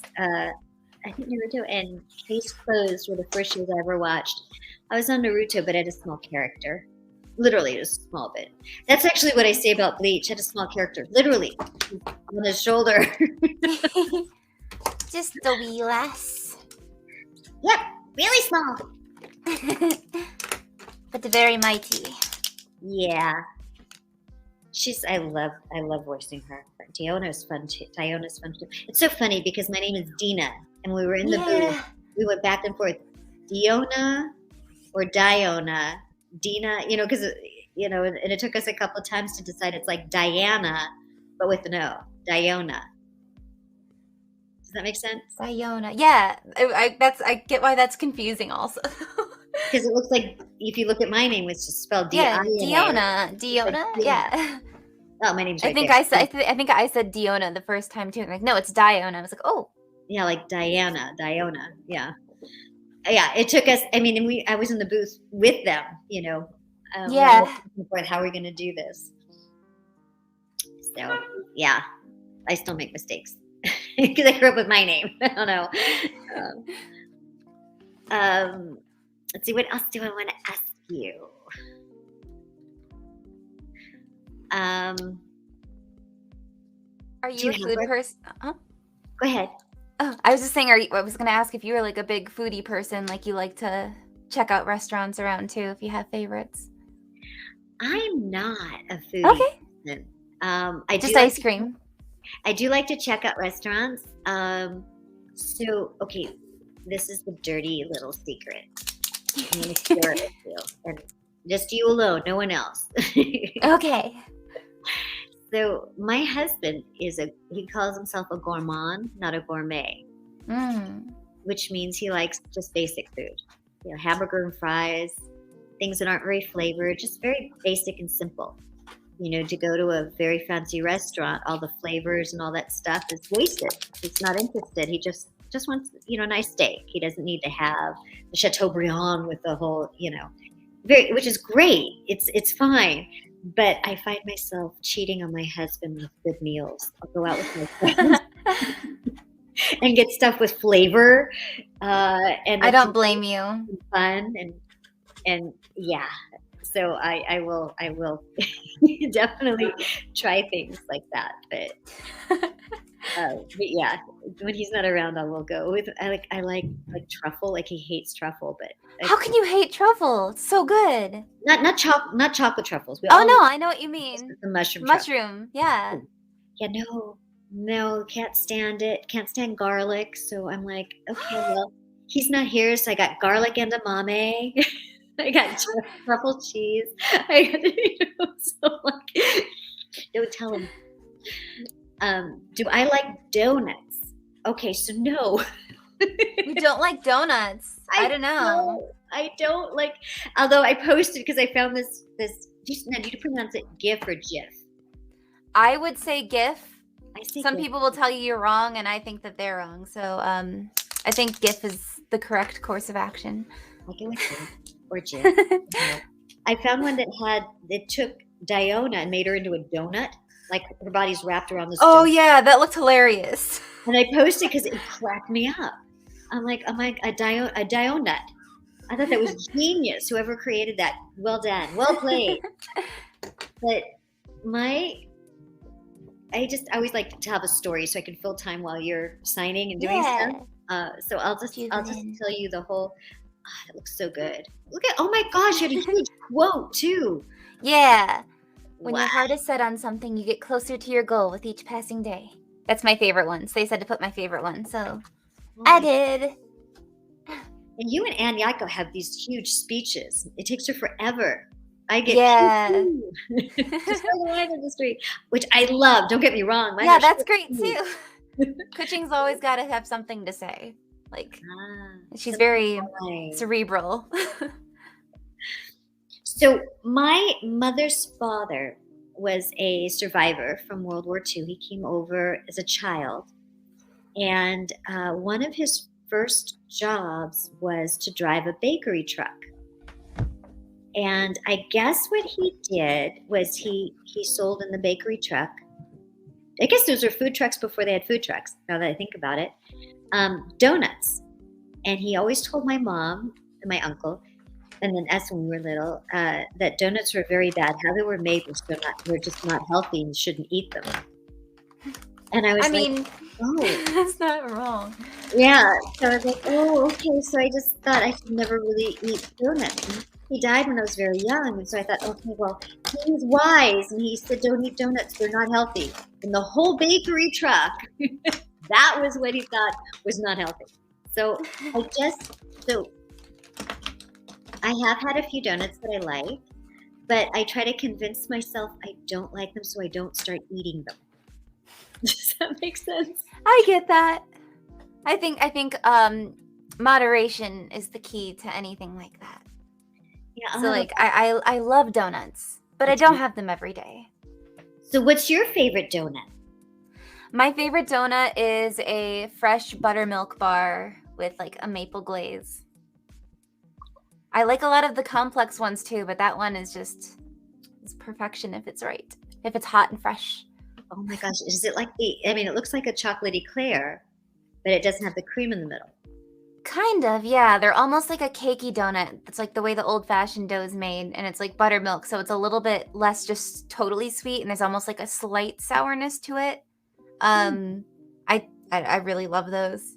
I think Naruto and Case Closed were the first shows I ever watched. I was on Naruto, but I had a small character. Literally, just a small bit. That's actually what I say about Bleach. I had a small character. Literally, on his shoulder. Just a wee less. Yep, really small. But very mighty. Yeah. I love voicing her. Diona's fun too. It's so funny because my name is Dina, and we were in the booth. We went back and forth, Diona or Diona, Dina. Because and it took us a couple of times to decide. It's like Diana, but with an O, Diona. Does that make sense? Diona, yeah. I get why that's confusing also. Because it looks like if you look at my name, it's just spelled Diona. Yeah. Oh, my name's right there. I think I said Diona the first time too. I'm like, no, it's Diona. I was like, oh. Yeah, like Diona. Yeah. Yeah, it took us. I mean, I was in the booth with them. Yeah. How are we going to do this? So yeah, I still make mistakes because I grew up with my name. I don't know. Let's see, what else do I want to ask you? Are you a food person? Huh? Go ahead. Oh, I was just saying, I was going to ask if you were like a big foodie person, like you like to check out restaurants around too, if you have favorites. I'm not a foodie person. I just ice cream. I do like to check out restaurants. Okay, this is the dirty little secret. I'm going to share it with you. And just you alone, no one else. Okay. So my husband he calls himself a gourmand, not a gourmet. Which means he likes just basic food. Hamburger and fries, things that aren't very flavored, just very basic and simple. to go to a very fancy restaurant, all the flavors and all that stuff is wasted. He's not interested. He just wants, a nice steak. He doesn't need to have the Chateaubriand with the whole, which is great. It's fine. But I find myself cheating on my husband with good meals. I'll go out with my friends and get stuff with flavor. And I don't blame you. Fun and yeah. So I will definitely try things like that. But yeah, when he's not around, I will go with. I like truffle. Like he hates truffle, but how can you hate truffle? It's so good. Not chocolate truffles. I know what you mean. The mushroom. Yeah. Yeah, no, can't stand it. Can't stand garlic. So I'm like, okay, well, he's not here, so I got garlic and edamame. I got truffle cheese. So like, don't tell him. Do I like donuts? Okay, so no. You don't like donuts. I don't know. I don't like. Although I posted because I found this. Now, do you pronounce it GIF or GIF? I would say GIF. Some GIF. people will tell you you're wrong, and I think that they're wrong. So I think GIF is the correct course of action. I'll go with GIF or GIF. I found one that took Diona and made her into a donut. Like her body's wrapped around this. Oh donut. Yeah, that looked hilarious. And I posted because it cracked me up. I'm like a Dionut. I thought that was genius. Whoever created that, well done, well played. But I always like to have a story so I can fill time while you're signing and doing stuff. So I'll just tell you the whole. Oh, it looks so good. Look at, oh my gosh, you had a huge quote too. Yeah. When your heart is set on something, you get closer to your goal with each passing day. That's my favorite one. So they said to put my favorite one, so I did. And you and Ann Yaiko have these huge speeches. It takes her forever. I get just like the wine industry, which I love. Don't get me wrong. That's great too. Kuching's always got to have something to say. Like she's very cerebral. So my mother's father was a survivor from World War II. He came over as a child, and one of his first jobs was to drive a bakery truck. And I guess what he did was he sold in the bakery truck. I guess those were food trucks before they had food trucks, now that I think about it. Donuts. And he always told my mom and my uncle, and then us when we were little, that donuts were very bad. How they were made were just not healthy and you shouldn't eat them. And I was that's not wrong. Yeah. So I was like, oh, okay. So I just thought I could never really eat donuts. And he died when I was very young. And so I thought, okay, well, he's wise. And he said, don't eat donuts. They're not healthy. And the whole bakery truck, that was what he thought was not healthy. So I have had a few donuts that I like, but I try to convince myself I don't like them so I don't start eating them. Does that make sense? I get that. I think moderation is the key to anything like that. Yeah. So like I love donuts, but I don't have them every day. So what's your favorite donut? My favorite donut is a fresh buttermilk bar with like a maple glaze. I like a lot of the complex ones too, but that one is it's perfection if it's right. If it's hot and fresh. Oh my gosh, is it like it looks like a chocolatey Claire, but it doesn't have the cream in the middle. Kind of, yeah. They're almost like a cakey donut. It's like the way the old-fashioned dough is made, and it's like buttermilk, so it's a little bit less just totally sweet, and there's almost like a slight sourness to it. I really love those.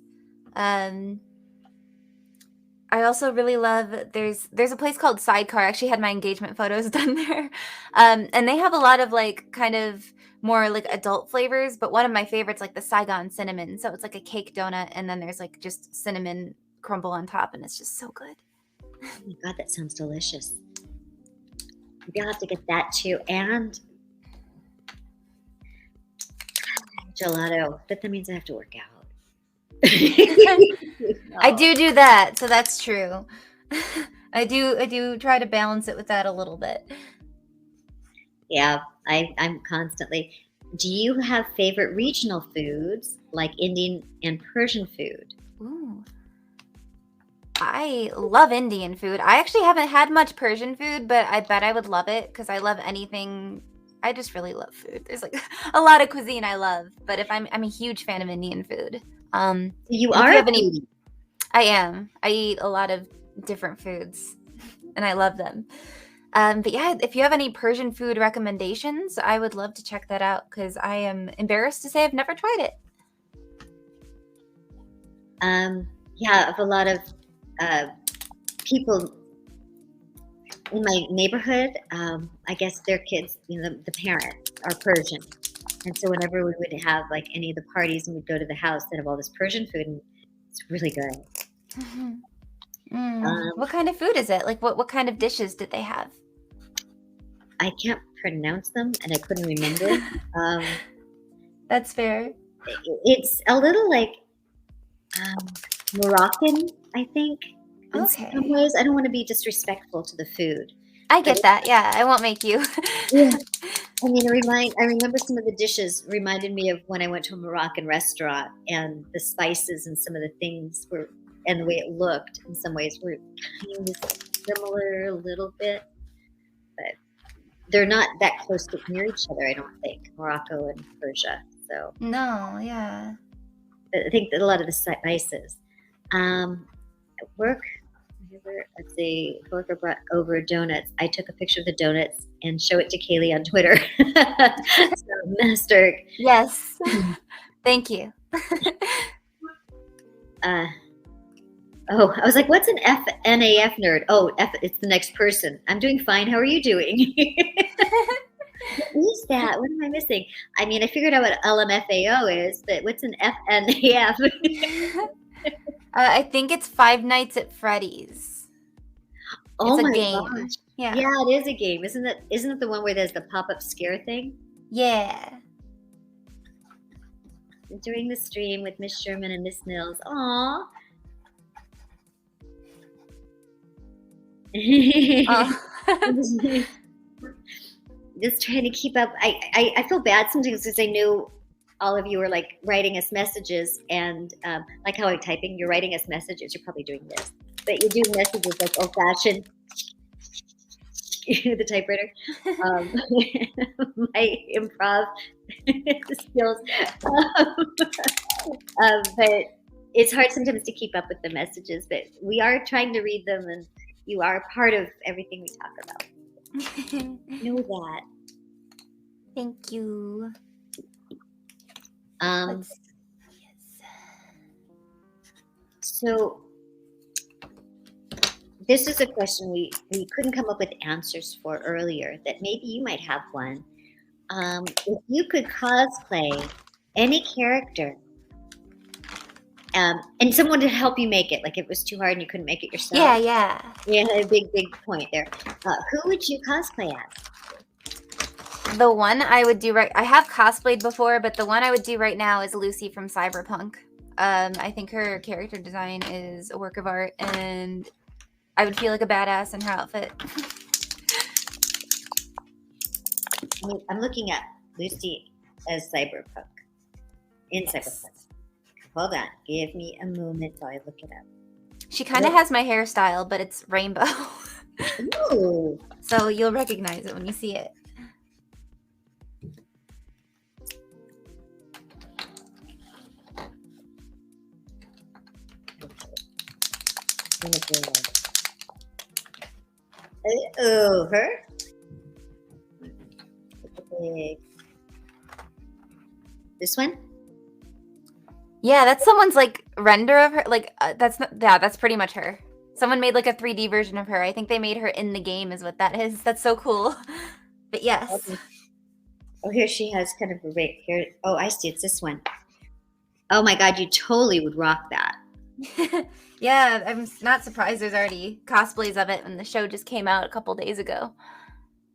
I also really love, there's a place called Sidecar. I actually had my engagement photos done there. And they have a lot of like kind of more like adult flavors, but one of my favorites, like the Saigon cinnamon. So it's like a cake donut and then there's like just cinnamon crumble on top and it's just so good. Oh my God, that sounds delicious. Maybe I'll have to get that too. And gelato, but that means I have to work out. I do that, so that's true. I do try to balance it with that a little bit. Yeah, I'm constantly. Do you have favorite regional foods like Indian and Persian food? Ooh. I love Indian food. I actually haven't had much Persian food, but I bet I would love it because I love anything. I just really love food. There's like a lot of cuisine I love, but if I'm a huge fan of Indian food. You if are you a have any, foodie. I am. I eat a lot of different foods, and I love them. But yeah, if you have any Persian food recommendations, I would love to check that out because I am embarrassed to say I've never tried it. Yeah, of a lot of people in my neighborhood, I guess their kids, the parents are Persian. And so whenever we would have like any of the parties and we'd go to the house, they'd have all this Persian food and it's really good. What kind of food is it? Like what kind of dishes did they have? I can't pronounce them and I couldn't remember. That's fair. It's a little like Moroccan, I think. In some ways, I don't want to be disrespectful to the food. I get that. Yeah, I won't make you. Yeah. I mean, I remember some of the dishes reminded me of when I went to a Moroccan restaurant, and the spices and some of the things were, and the way it looked in some ways were kind of similar a little bit, but they're not that close to near each other, I don't think, Morocco and Persia. So no, yeah. I think that a lot of the spices. At work, let's see, a coworker brought over donuts. I took a picture of the donuts and show it to Kayli on Twitter. So, Master. Yes. Thank you. I was like, what's an NAF nerd? Oh, it's the next person. I'm doing fine. How are you doing? What is that? What am I missing? I mean, I figured out what LMFAO is, but what's an FNAF? I think it's Five Nights at Freddy's. Oh, it's a my game. gosh. Yeah, it is a game. Isn't it the one where there's the pop-up scare thing? Yeah. During the stream with Miss Sherman and Miss Mills. Aww. Just trying to keep up. I feel bad sometimes because I know all of you are like writing us messages and like how I'm typing, you're writing us messages. You're probably doing this, but you're doing messages like old fashioned, the typewriter. My improv skills, but it's hard sometimes to keep up with the messages. But we are trying to read them, and you are part of everything we talk about. Know that. Thank you. Yes. So this is a question we couldn't come up with answers for earlier, that maybe you might have one. If you could cosplay any character, and someone to help you make it, like if it was too hard and you couldn't make it yourself. Yeah, a big point there. Who would you cosplay as? The one I would do I have cosplayed before, but the one I would do right now is Lucy from Cyberpunk. I think her character design is a work of art, and I would feel like a badass in her outfit. I'm looking at Lucy as Cyberpunk. In Cyberpunk. Hold on. Give me a moment while I look it up. She kind of has my hairstyle, but it's rainbow. Ooh. So you'll recognize it when you see it. Oh, her? This one? Yeah, that's someone's like render of her. Like that's pretty much her. Someone made like a 3D version of her. I think they made her in the game is what that is. That's so cool. But yes. Okay. Oh, here she has kind of a right here. Oh, I see. It's this one. Oh my God, you totally would rock that. Yeah, I'm not surprised there's already cosplays of it, and the show just came out a couple days ago.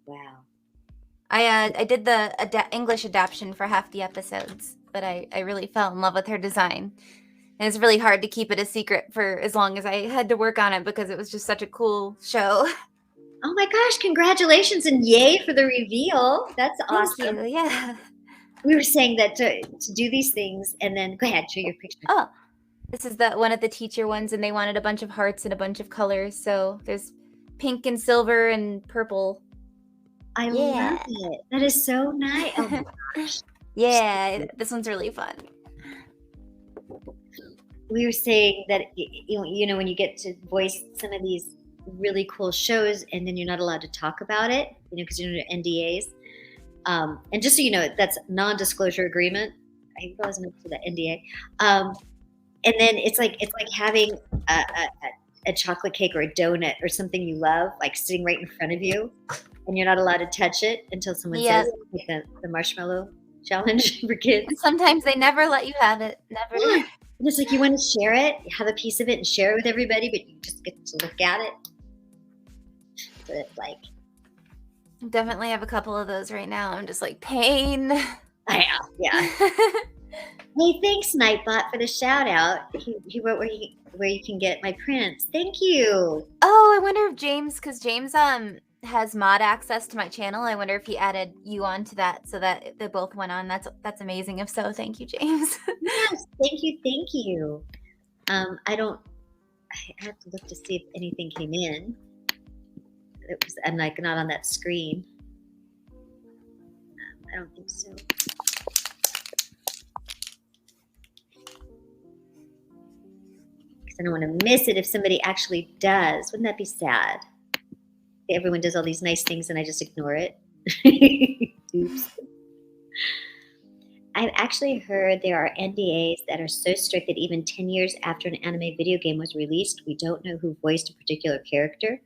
Wow. I did the English adaptation for half the episodes, but I really fell in love with her design. And it's really hard to keep it a secret for as long as I had to work on it because it was just such a cool show. Oh my gosh, congratulations and yay for the reveal. That's awesome. Thank you. Yeah. We were saying that to do these things and then go ahead, show your picture. Oh, this is the one of the teacher ones, and they wanted a bunch of hearts and a bunch of colors. So there's pink and silver and purple. I love it. That is so nice. Oh my gosh. Yeah, this one's really fun. We were saying that, you know, when you get to voice some of these really cool shows and then you're not allowed to talk about it, you know, because you're under NDAs. And just so you know, that's non-disclosure agreement. I wasn't up to the NDA. And then it's like having a chocolate cake or a donut or something you love, like sitting right in front of you, and you're not allowed to touch it until someone says it, like the marshmallow challenge for kids. And sometimes they never let you have it. Never. Yeah. And it's like you want to share it, have a piece of it and share it with everybody, but you just get to look at it. So it's like, definitely have a couple of those right now. I'm just like, pain. I know, yeah. Hey, thanks, Nightbot, for the shout out. He wrote where you can get my prints. Thank you. Oh, I wonder if James, because James has mod access to my channel. I wonder if he added you onto that so that they both went on. That's amazing. If so, thank you, James. Yes, thank you. I have to look to see if anything came in. I'm like not on that screen. I don't think so. Because I don't want to miss it if somebody actually does. Wouldn't that be sad? Everyone does all these nice things and I just ignore it. Oops. I've actually heard there are NDAs that are so strict that even 10 years after an anime video game was released, we don't know who voiced a particular character,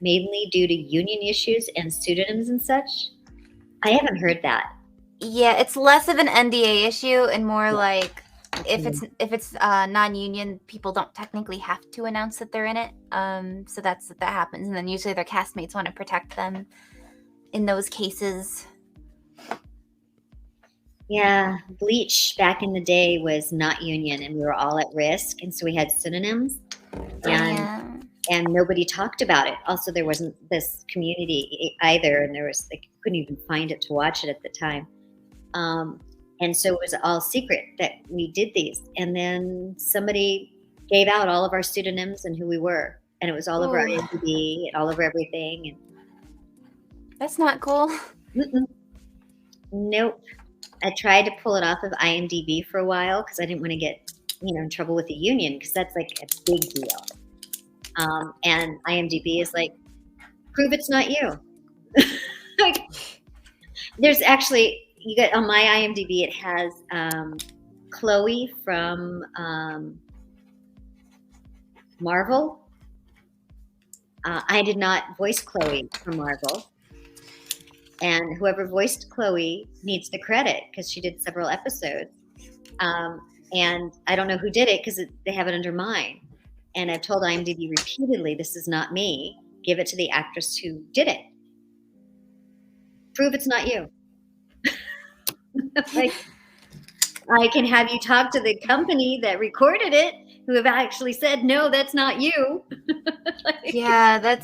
mainly due to union issues and pseudonyms and such. I haven't heard that. Yeah, it's less of an NDA issue and more like if it's non-union, people don't technically have to announce that they're in it. So that happens, and then usually their castmates want to protect them in those cases. Yeah, Bleach back in the day was not union, and we were all at risk, and so we had pseudonyms, and nobody talked about it. Also, there wasn't this community either, and there was like couldn't even find it to watch it at the time. And so it was all secret that we did these. And then somebody gave out all of our pseudonyms and who we were. And it was all over our IMDb and all over everything. And that's not cool. Nope. I tried to pull it off of IMDb for a while because I didn't want to get, in trouble with the union because that's like a big deal. And IMDb is like, prove it's not you. Like, there's actually... You get on my IMDb, it has Chloe from Marvel. I did not voice Chloe from Marvel. And whoever voiced Chloe needs the credit because she did several episodes. And I don't know who did it because they have it under mine. And I've told IMDb repeatedly, this is not me. Give it to the actress who did it. Prove it's not you. Like, I can have you talk to the company that recorded it, who have actually said, no, that's not you. Yeah,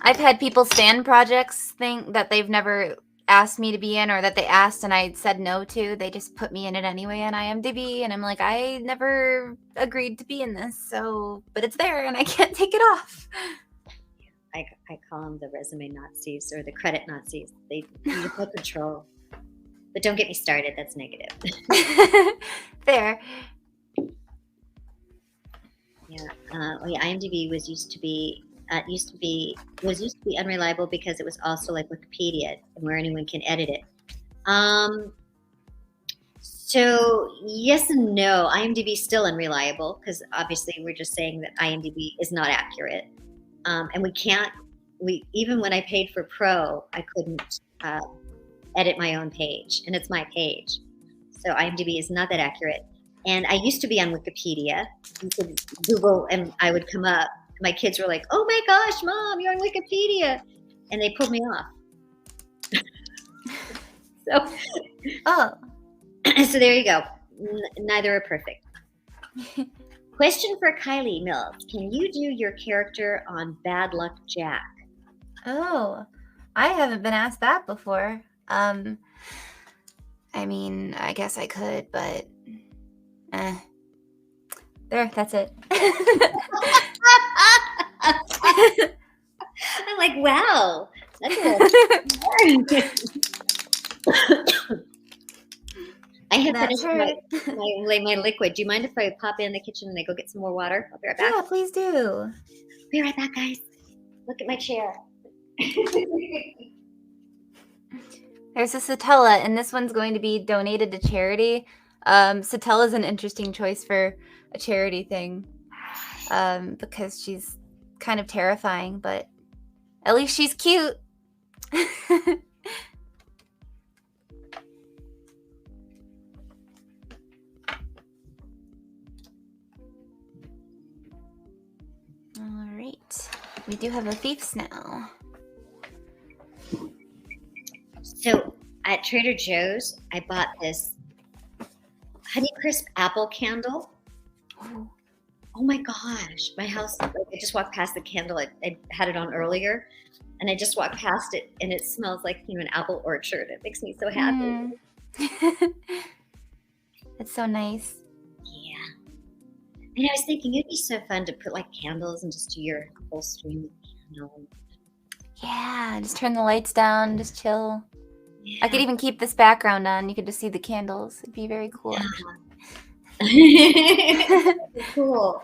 I've had people stand projects think that they've never asked me to be in, or that they asked and I said no to. They just put me in it anyway on IMDb, and I'm like, I never agreed to be in this, but it's there and I can't take it off. I call them the resume Nazis or the credit Nazis. They need to control. But don't get me started. That's negative. Fair. Yeah. IMDb used to be unreliable because it was also like Wikipedia, where anyone can edit it. So yes and no. IMDb is still unreliable because obviously we're just saying that IMDb is not accurate, and we can't. Even when I paid for Pro, I couldn't. Edit my own page, and it's my page. So IMDb is not that accurate. And I used to be on Wikipedia. You could Google and I would come up. My kids were like, oh my gosh, Mom, you're on Wikipedia. And they pulled me off. So there you go. Neither are perfect. Question for Kayli Mills. Can you do your character on Bad Luck Jack? Oh, I haven't been asked that before. I mean, I guess I could, but there, that's it. I'm like, wow, that's a little I have finished my liquid. Do you mind if I pop in the kitchen and I go get some more water? I'll be right back. Yeah, please do. Be right back, guys. Look at my chair. There's a Satella, and this one's going to be donated to charity. Satella is an interesting choice for a charity thing, because she's kind of terrifying, but at least she's cute. All right, we do have a Fiefs now. So at Trader Joe's, I bought this Honeycrisp apple candle. Oh my gosh, my house, like, I just walked past the candle. I had it on earlier, and I just walked past it, and it smells like, an apple orchard. It makes me so happy. It's so nice. Yeah. And I was thinking it'd be so fun to put like candles and just do your whole stream of candles. Yeah, just turn the lights down, just chill. Yeah. I could even keep this background on. You could just see the candles. It'd be very cool. Yeah. Cool.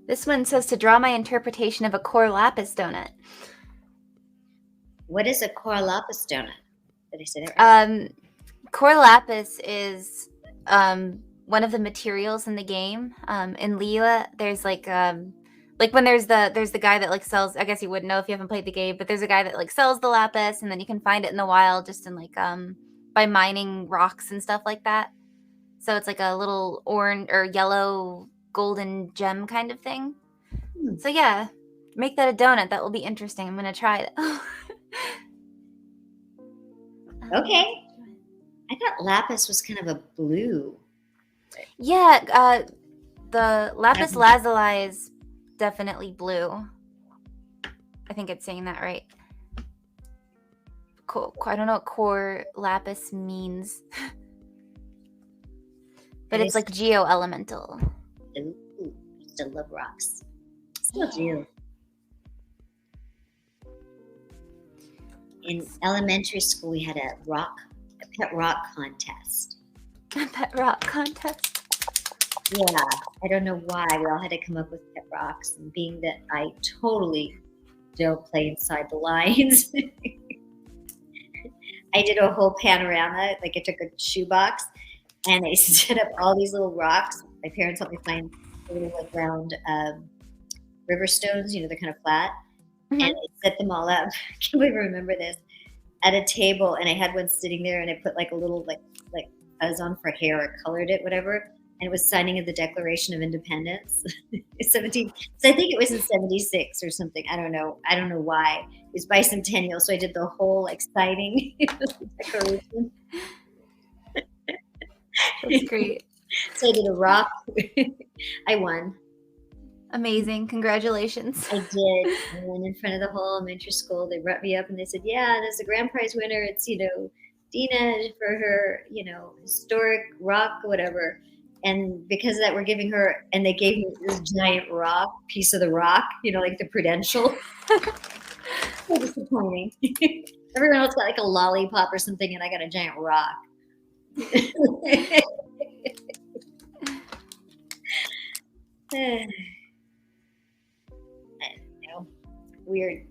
This one says to draw my interpretation of a core lapis donut. What is a core lapis donut? Did I say that right? Core lapis is one of the materials in the game. In Liyue, there's like when there's the guy that like sells, I guess you wouldn't know if you haven't played the game, but there's a guy that like sells the lapis, and then you can find it in the wild just in like by mining rocks and stuff like that. So it's like a little orange or yellow golden gem kind of thing. So yeah, make that a donut. That will be interesting. I'm gonna try it. Okay. I thought lapis was kind of a blue. Yeah, the lapis lazuli is definitely blue. I think it's saying that right. I don't know what core lapis means. But it's like geo-elemental. Ooh, still love rocks. Still do. In elementary school, we had a pet rock contest. A pet rock contest? Yeah, I don't know why. We all had to come up with pet rocks, and being that I totally don't play inside the lines, I did a whole panorama. Like I took a shoebox and I set up all these little rocks. My parents helped me find little like round river stones. They're kind of flat. Mm-hmm. And I set them all up. I can't even remember this. At a table, and I had one sitting there, and I put like a little like fuzz on for hair, or colored it, whatever. And it was signing of the Declaration of Independence. 17. So I think it was in 76 or something. I don't know why. It was bicentennial, so I did the whole like signing declaration. That's great. So I did a rock. I won. Amazing. Congratulations. I did. I went in front of the whole elementary school. They brought me up and they said, yeah, there's a grand prize winner. It's, Dina for her, historic rock, whatever. And because of that, we're giving her, and they gave me this giant piece of the rock, like the Prudential. So disappointing. Everyone else got like a lollipop or something, and I got a giant rock. Weird.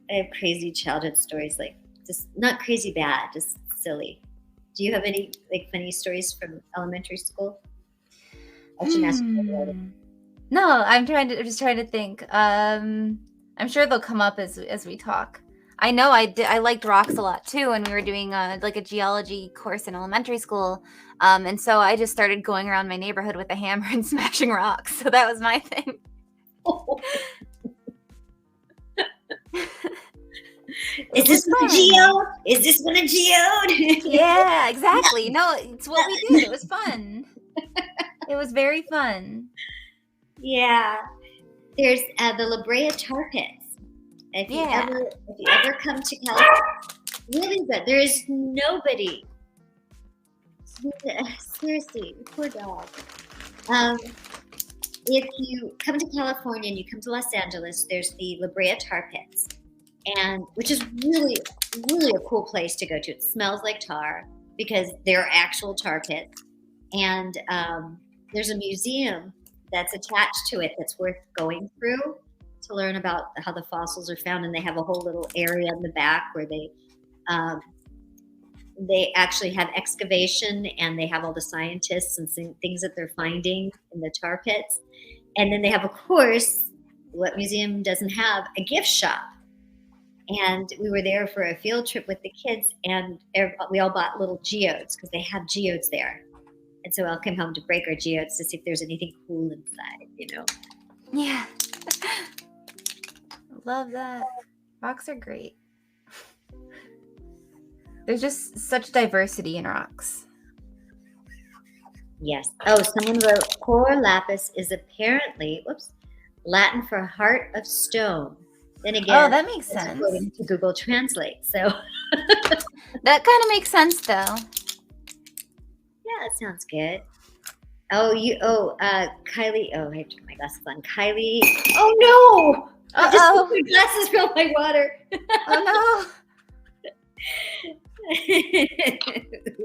I have crazy childhood stories, like just not crazy bad, just silly. Do you have any like funny stories from elementary school? I should ask you. No, I'm just trying to think. I'm sure they'll come up as we talk. I know I liked rocks a lot too, and we were doing like a geology course in elementary school. And so I just started going around my neighborhood with a hammer and smashing rocks. So that was my thing. Is this one a geo? Is this one a geode? Yeah, exactly. No, it's what we did. It was fun. It was very fun. Yeah. There's the La Brea Tar Pits. If you ever come to California, really good. There is nobody. Seriously, poor dog. If you come to California and you come to Los Angeles, there's the La Brea Tar Pits, and which is really, really a cool place to go to. It smells like tar because they're actual tar pits, and there's a museum that's attached to it that's worth going through to learn about how the fossils are found. And they have a whole little area in the back where they actually have excavation, and they have all the scientists and things that they're finding in the tar pits. And then they have, of course, what museum doesn't have, a gift shop. And we were there for a field trip with the kids, and we all bought little geodes because they have geodes there. And so I'll come home to break our geodes to see if there's anything cool inside, Yeah. Love that. Rocks are great. There's just such diversity in rocks. Yes. Oh, someone wrote, cor lapis is apparently, Latin for heart of stone. Then again, that makes sense. According to Google Translate. So that kind of makes sense, though. Yeah, that sounds good. Kayli. Oh, I have to put my glasses on. Kayli. Oh no! I just put my glasses spilled my water. Oh no!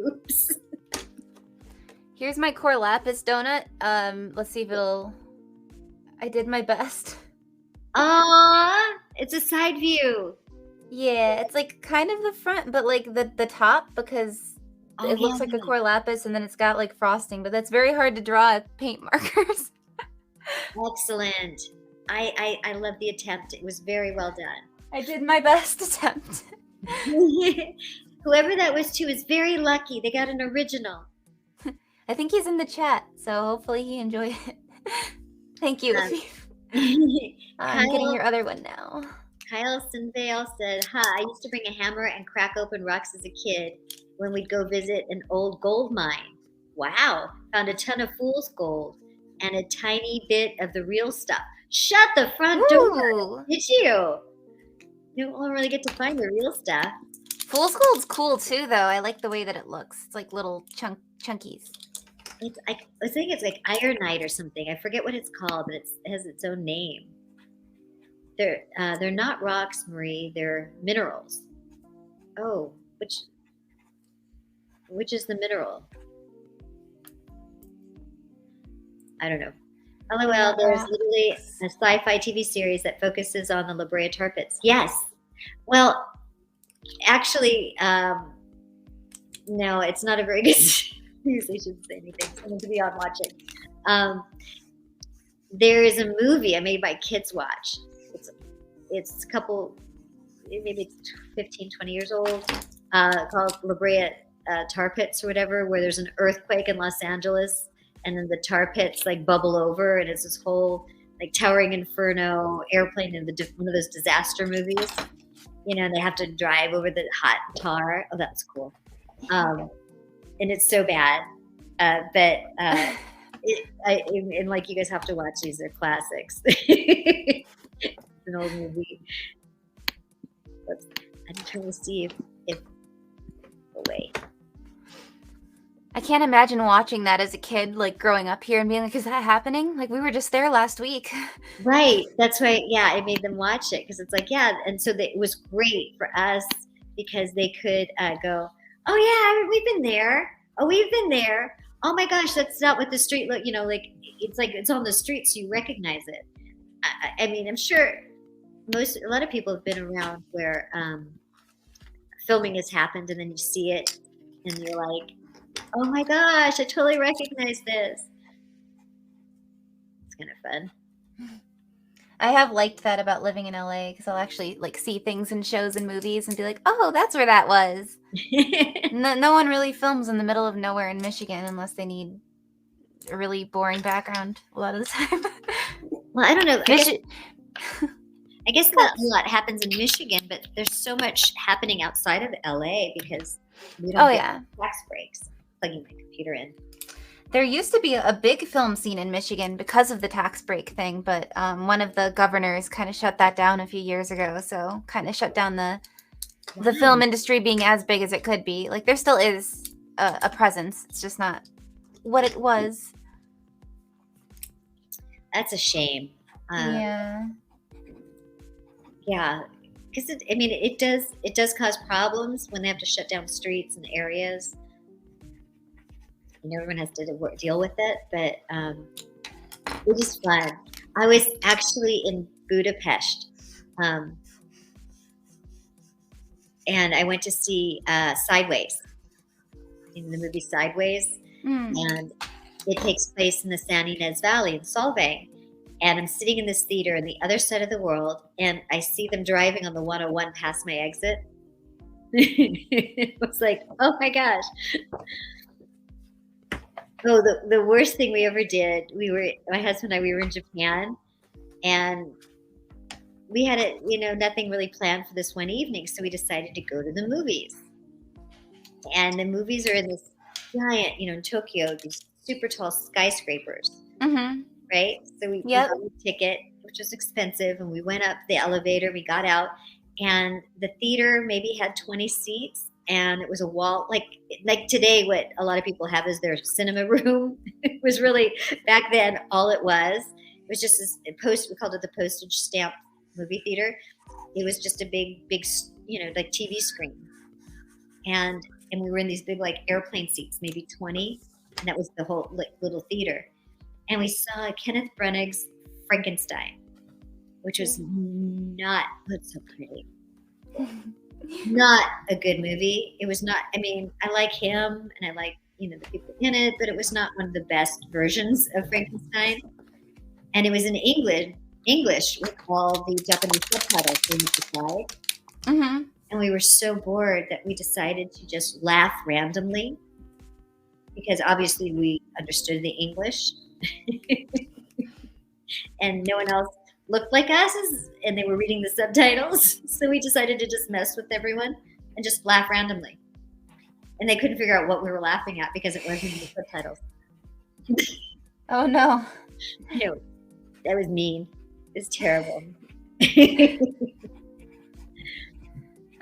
Oops. Here's my core lapis donut. Let's see if it'll. I did my best. It's a side view. Yeah, it's like kind of the front, but like the top, because it looks like a core lapis, and then it's got like frosting, but that's very hard to draw with paint markers. Excellent. I love the attempt. It was very well done. I did my best attempt. Whoever that was to is very lucky. They got an original. I think he's in the chat, so hopefully he enjoyed it. Thank you. I'm getting your other one now. Kyle Sinvale said, I used to bring a hammer and crack open rocks as a kid when we'd go visit an old gold mine. Wow. Found a ton of fool's gold and a tiny bit of the real stuff. Shut the front door. Did you? You don't really get to find the real stuff. Fool's gold's cool too, though. I like the way that it looks. It's like little chunkies. I think it's like ironite or something. I forget what it's called, but it has its own name. They're not rocks, Marie. They're minerals. Oh, which is the mineral? I don't know. LOL, there's literally a sci-fi TV series that focuses on the La Brea Tar Pits. Yes. Well, actually, no, it's not a very good series. I shouldn't say anything. Something to be on watching. There is a movie I made my kids watch. It's a couple, maybe it's 15, 20 years old, called La Brea Tar Pits or whatever, where there's an earthquake in Los Angeles, and then the tar pits like bubble over, and it's this whole like towering inferno airplane in one of those disaster movies. And they have to drive over the hot tar. Oh, that's cool. And it's so bad, but and like you guys have to watch these. They're classics. It's an old movie. I'm trying to see if wait. I can't imagine watching that as a kid, like growing up here and being like, is that happening? Like, we were just there last week. Right. That's why, I made them watch it because it's like, and so it was great for us because they could go, oh, yeah, we've been there. Oh, we've been there. Oh, my gosh, that's not what the street look, like it's on the street, so you recognize it. I mean, I'm sure a lot of people have been around where filming has happened and then you see it and you're like, oh my gosh, I totally recognize this. It's kind of fun. I have liked that about living in LA because I'll actually like see things in shows and movies and be like, oh, that's where that was. No one really films in the middle of nowhere in Michigan unless they need a really boring background a lot of the time. Well, I don't know. I guess that a lot happens in Michigan, but there's so much happening outside of LA because we don't get tax breaks. Plugging my computer in. There used to be a big film scene in Michigan because of the tax break thing, but one of the governors kind of shut that down a few years ago. So kind of shut down the film industry being as big as it could be. Like there still is a presence. It's just not what it was. That's a shame. Yeah. Yeah, because it does cause problems when they have to shut down streets and areas. And everyone has to deal with it, but it is fun. I was actually in Budapest, and I went to see Sideways, in the movie Sideways, and it takes place in the San Ynez Valley in Solvang. And I'm sitting in this theater on the other side of the world, and I see them driving on the 101 past my exit. It was like, oh my gosh. Oh, the worst thing we ever did, my husband and I, we were in Japan, and we had nothing really planned for this one evening, so we decided to go to the movies. And the movies are in this giant, in Tokyo, these super tall skyscrapers. Mm-hmm. Right? So we got a ticket, which was expensive, and we went up the elevator, we got out, and the theater maybe had 20 seats, and it was a wall, like today what a lot of people have is their cinema room. It was really, back then, all it was just this we called it the postage stamp movie theater. It was just a big, like TV screen. And we were in these big, like, airplane seats, maybe 20, and that was the whole, like, little theater. And we saw Kenneth Branagh's Frankenstein, which was not so pretty. Not a good movie. It was not. I mean, I like him and I like the people in it, but it was not one of the best versions of Frankenstein. And it was in English with all the Japanese subtitles we had to try. Mm-hmm. And we were so bored that we decided to just laugh randomly, because obviously we understood the English. And no one else looked like us, and they were reading the subtitles. So we decided to just mess with everyone and just laugh randomly. And they couldn't figure out what we were laughing at because it wasn't in the subtitles. Oh no. No, that was mean. It's terrible.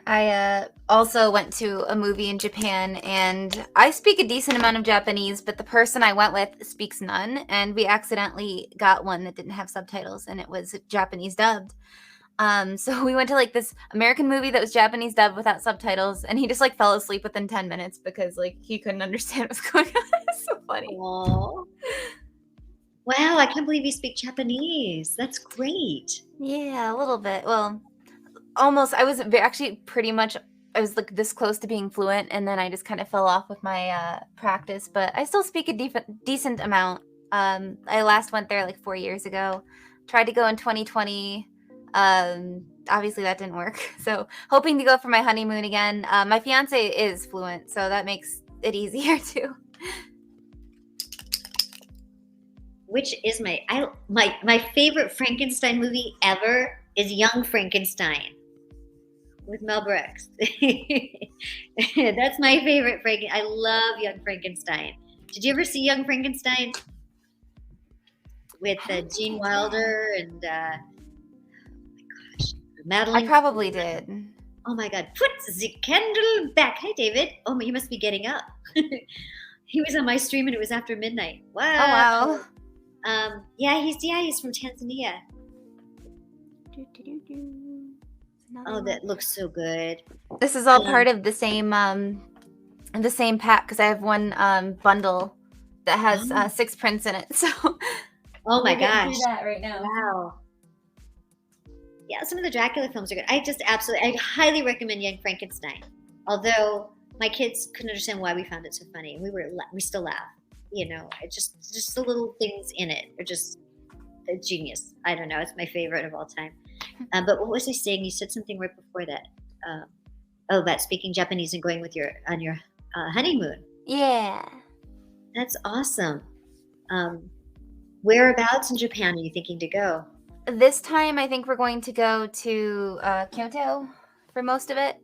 I also went to a movie in Japan, and I speak a decent amount of Japanese, but the person I went with speaks none, and we accidentally got one that didn't have subtitles, and it was Japanese dubbed. So we went to like this American movie that was Japanese dubbed without subtitles, and he just like fell asleep within 10 minutes because like he couldn't understand what's going on. It's so funny. Aww. Wow, I can't believe you speak Japanese. That's great. Yeah, a little bit. Well, almost. I was actually I was like this close to being fluent, and then I just kind of fell off with my practice, but I still speak a decent amount. I last went there like 4 years ago. Tried to go in 2020. Obviously that didn't work. So hoping to go for my honeymoon again. My fiance is fluent, so that makes it easier too. Which is my favorite Frankenstein movie ever is Young Frankenstein with Mel Brooks. That's my favorite I love Young Frankenstein. Did you ever see Young Frankenstein with Gene Wilder and oh my gosh, Madeline? I probably did. Oh my God! Put the candle back. Hi, David. Oh, you must be getting up. He was on my stream and it was after midnight. Wow. Oh wow. He's from Tanzania. Oh, that looks so good. This is all part of the same pack, because I have one bundle that has 6 prints in it. So oh my gosh. Do that right now. Wow. Yeah, some of the Dracula films are good. I highly recommend Young Frankenstein. Although my kids couldn't understand why we found it so funny, and we still laugh. Just the little things in it are just a genius. I don't know. It's my favorite of all time. But what was I saying? You said something right before that. About speaking Japanese and going on your honeymoon. Yeah. That's awesome. Whereabouts in Japan are you thinking to go? This time, I think we're going to go to Kyoto for most of it.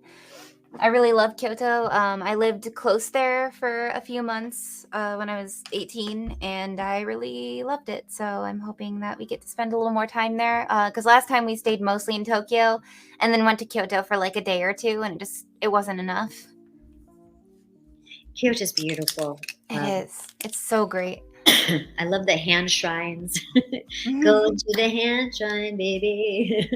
I really love Kyoto. I lived close there for a few months when I was 18, and I really loved it. So I'm hoping that we get to spend a little more time there. Because last time we stayed mostly in Tokyo, and then went to Kyoto for like a day or two, and it wasn't enough. Kyoto's beautiful. It is. It's so great. I love the hand shrines. Go to the hand shrine, baby.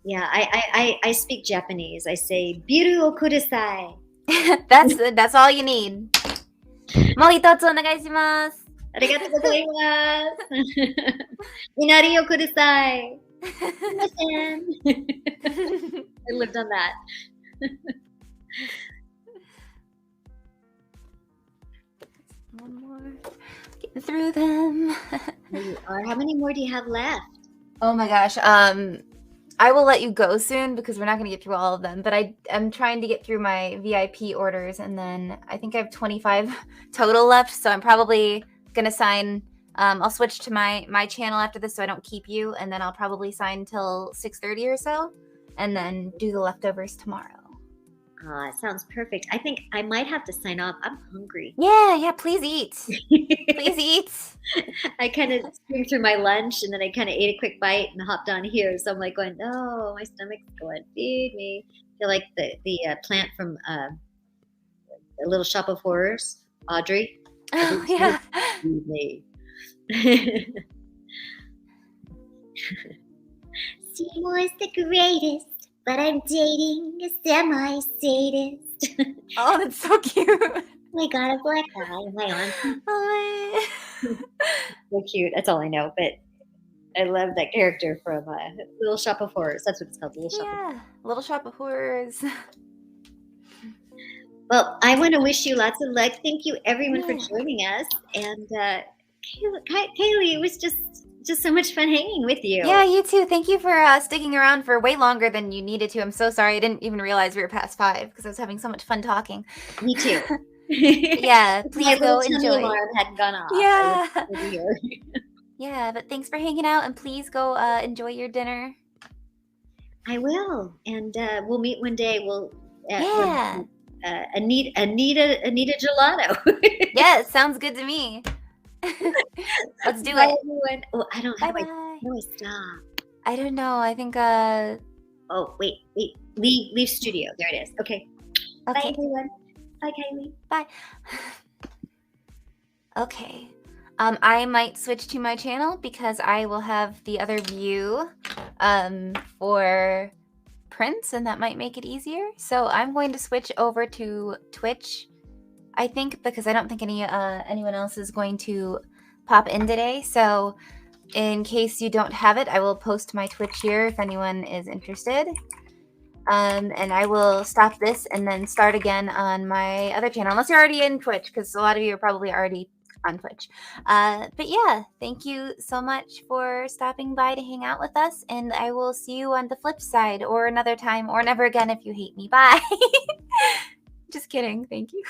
Yeah, I speak Japanese. I say biru o kudasai. That's all you need. もう一つお願いします。ありがとうございます。Inari o kudasai. I lived on that. One more. Getting through them. How many more do you have left? Oh my gosh. I will let you go soon because we're not going to get through all of them. But I'm trying to get through my VIP orders, and then I think I have 25 total left. So I'm probably going to sign. I'll switch to my channel after this so I don't keep you, and then I'll probably sign till 6:30 or so, and then do the leftovers tomorrow. It sounds perfect. I think I might have to sign off. I'm hungry. Yeah, please eat. Please eat. I kind of screamed through my lunch, and then I kind of ate a quick bite and hopped on here. So I'm like going, no, my stomach's going, feed me. I feel like the plant from A Little Shop of Horrors, Audrey. Oh, yeah. Feed me. Seymour is the greatest. But I'm dating a semi-sadist. Oh, that's so cute. I got a black eye. Am I on? Oh, So cute. That's all I know. But I love that character from Little Shop of Horrors. That's what it's called, Little Shop of Horrors. Little Shop of Horrors. Well, I want to wish you lots of luck. Thank you, everyone, for joining us. And Kayli, it was just so much fun hanging with you. Yeah, you too. Thank you for sticking around for way longer than you needed to. I'm so sorry. I didn't even realize we were past 5 because I was having so much fun talking. Me too. Yeah, please go enjoy. My alarm hadn't gone off. Yeah. Yeah, but thanks for hanging out, and please go enjoy your dinner. I will, and we'll meet one day. We'll Anita gelato. Yeah, sounds good to me. Let's do it. Everyone. Oh, I don't have. Bye. How do I stop? I don't know. I think. Oh, wait. Leave studio. There it is. Okay. Bye, everyone. Bye, Kayli. Bye. Okay. I might switch to my channel because I will have the other view for Prince, and that might make it easier. So I'm going to switch over to Twitch, I think, because I don't think anyone else is going to pop in today. So in case you don't have it, I will post my Twitch here if anyone is interested. And I will stop this and then start again on my other channel, unless you're already in Twitch, because a lot of you are probably already on Twitch. But yeah, thank you so much for stopping by to hang out with us, and I will see you on the flip side, or another time, or never again if you hate me. Bye. Just kidding. Thank you.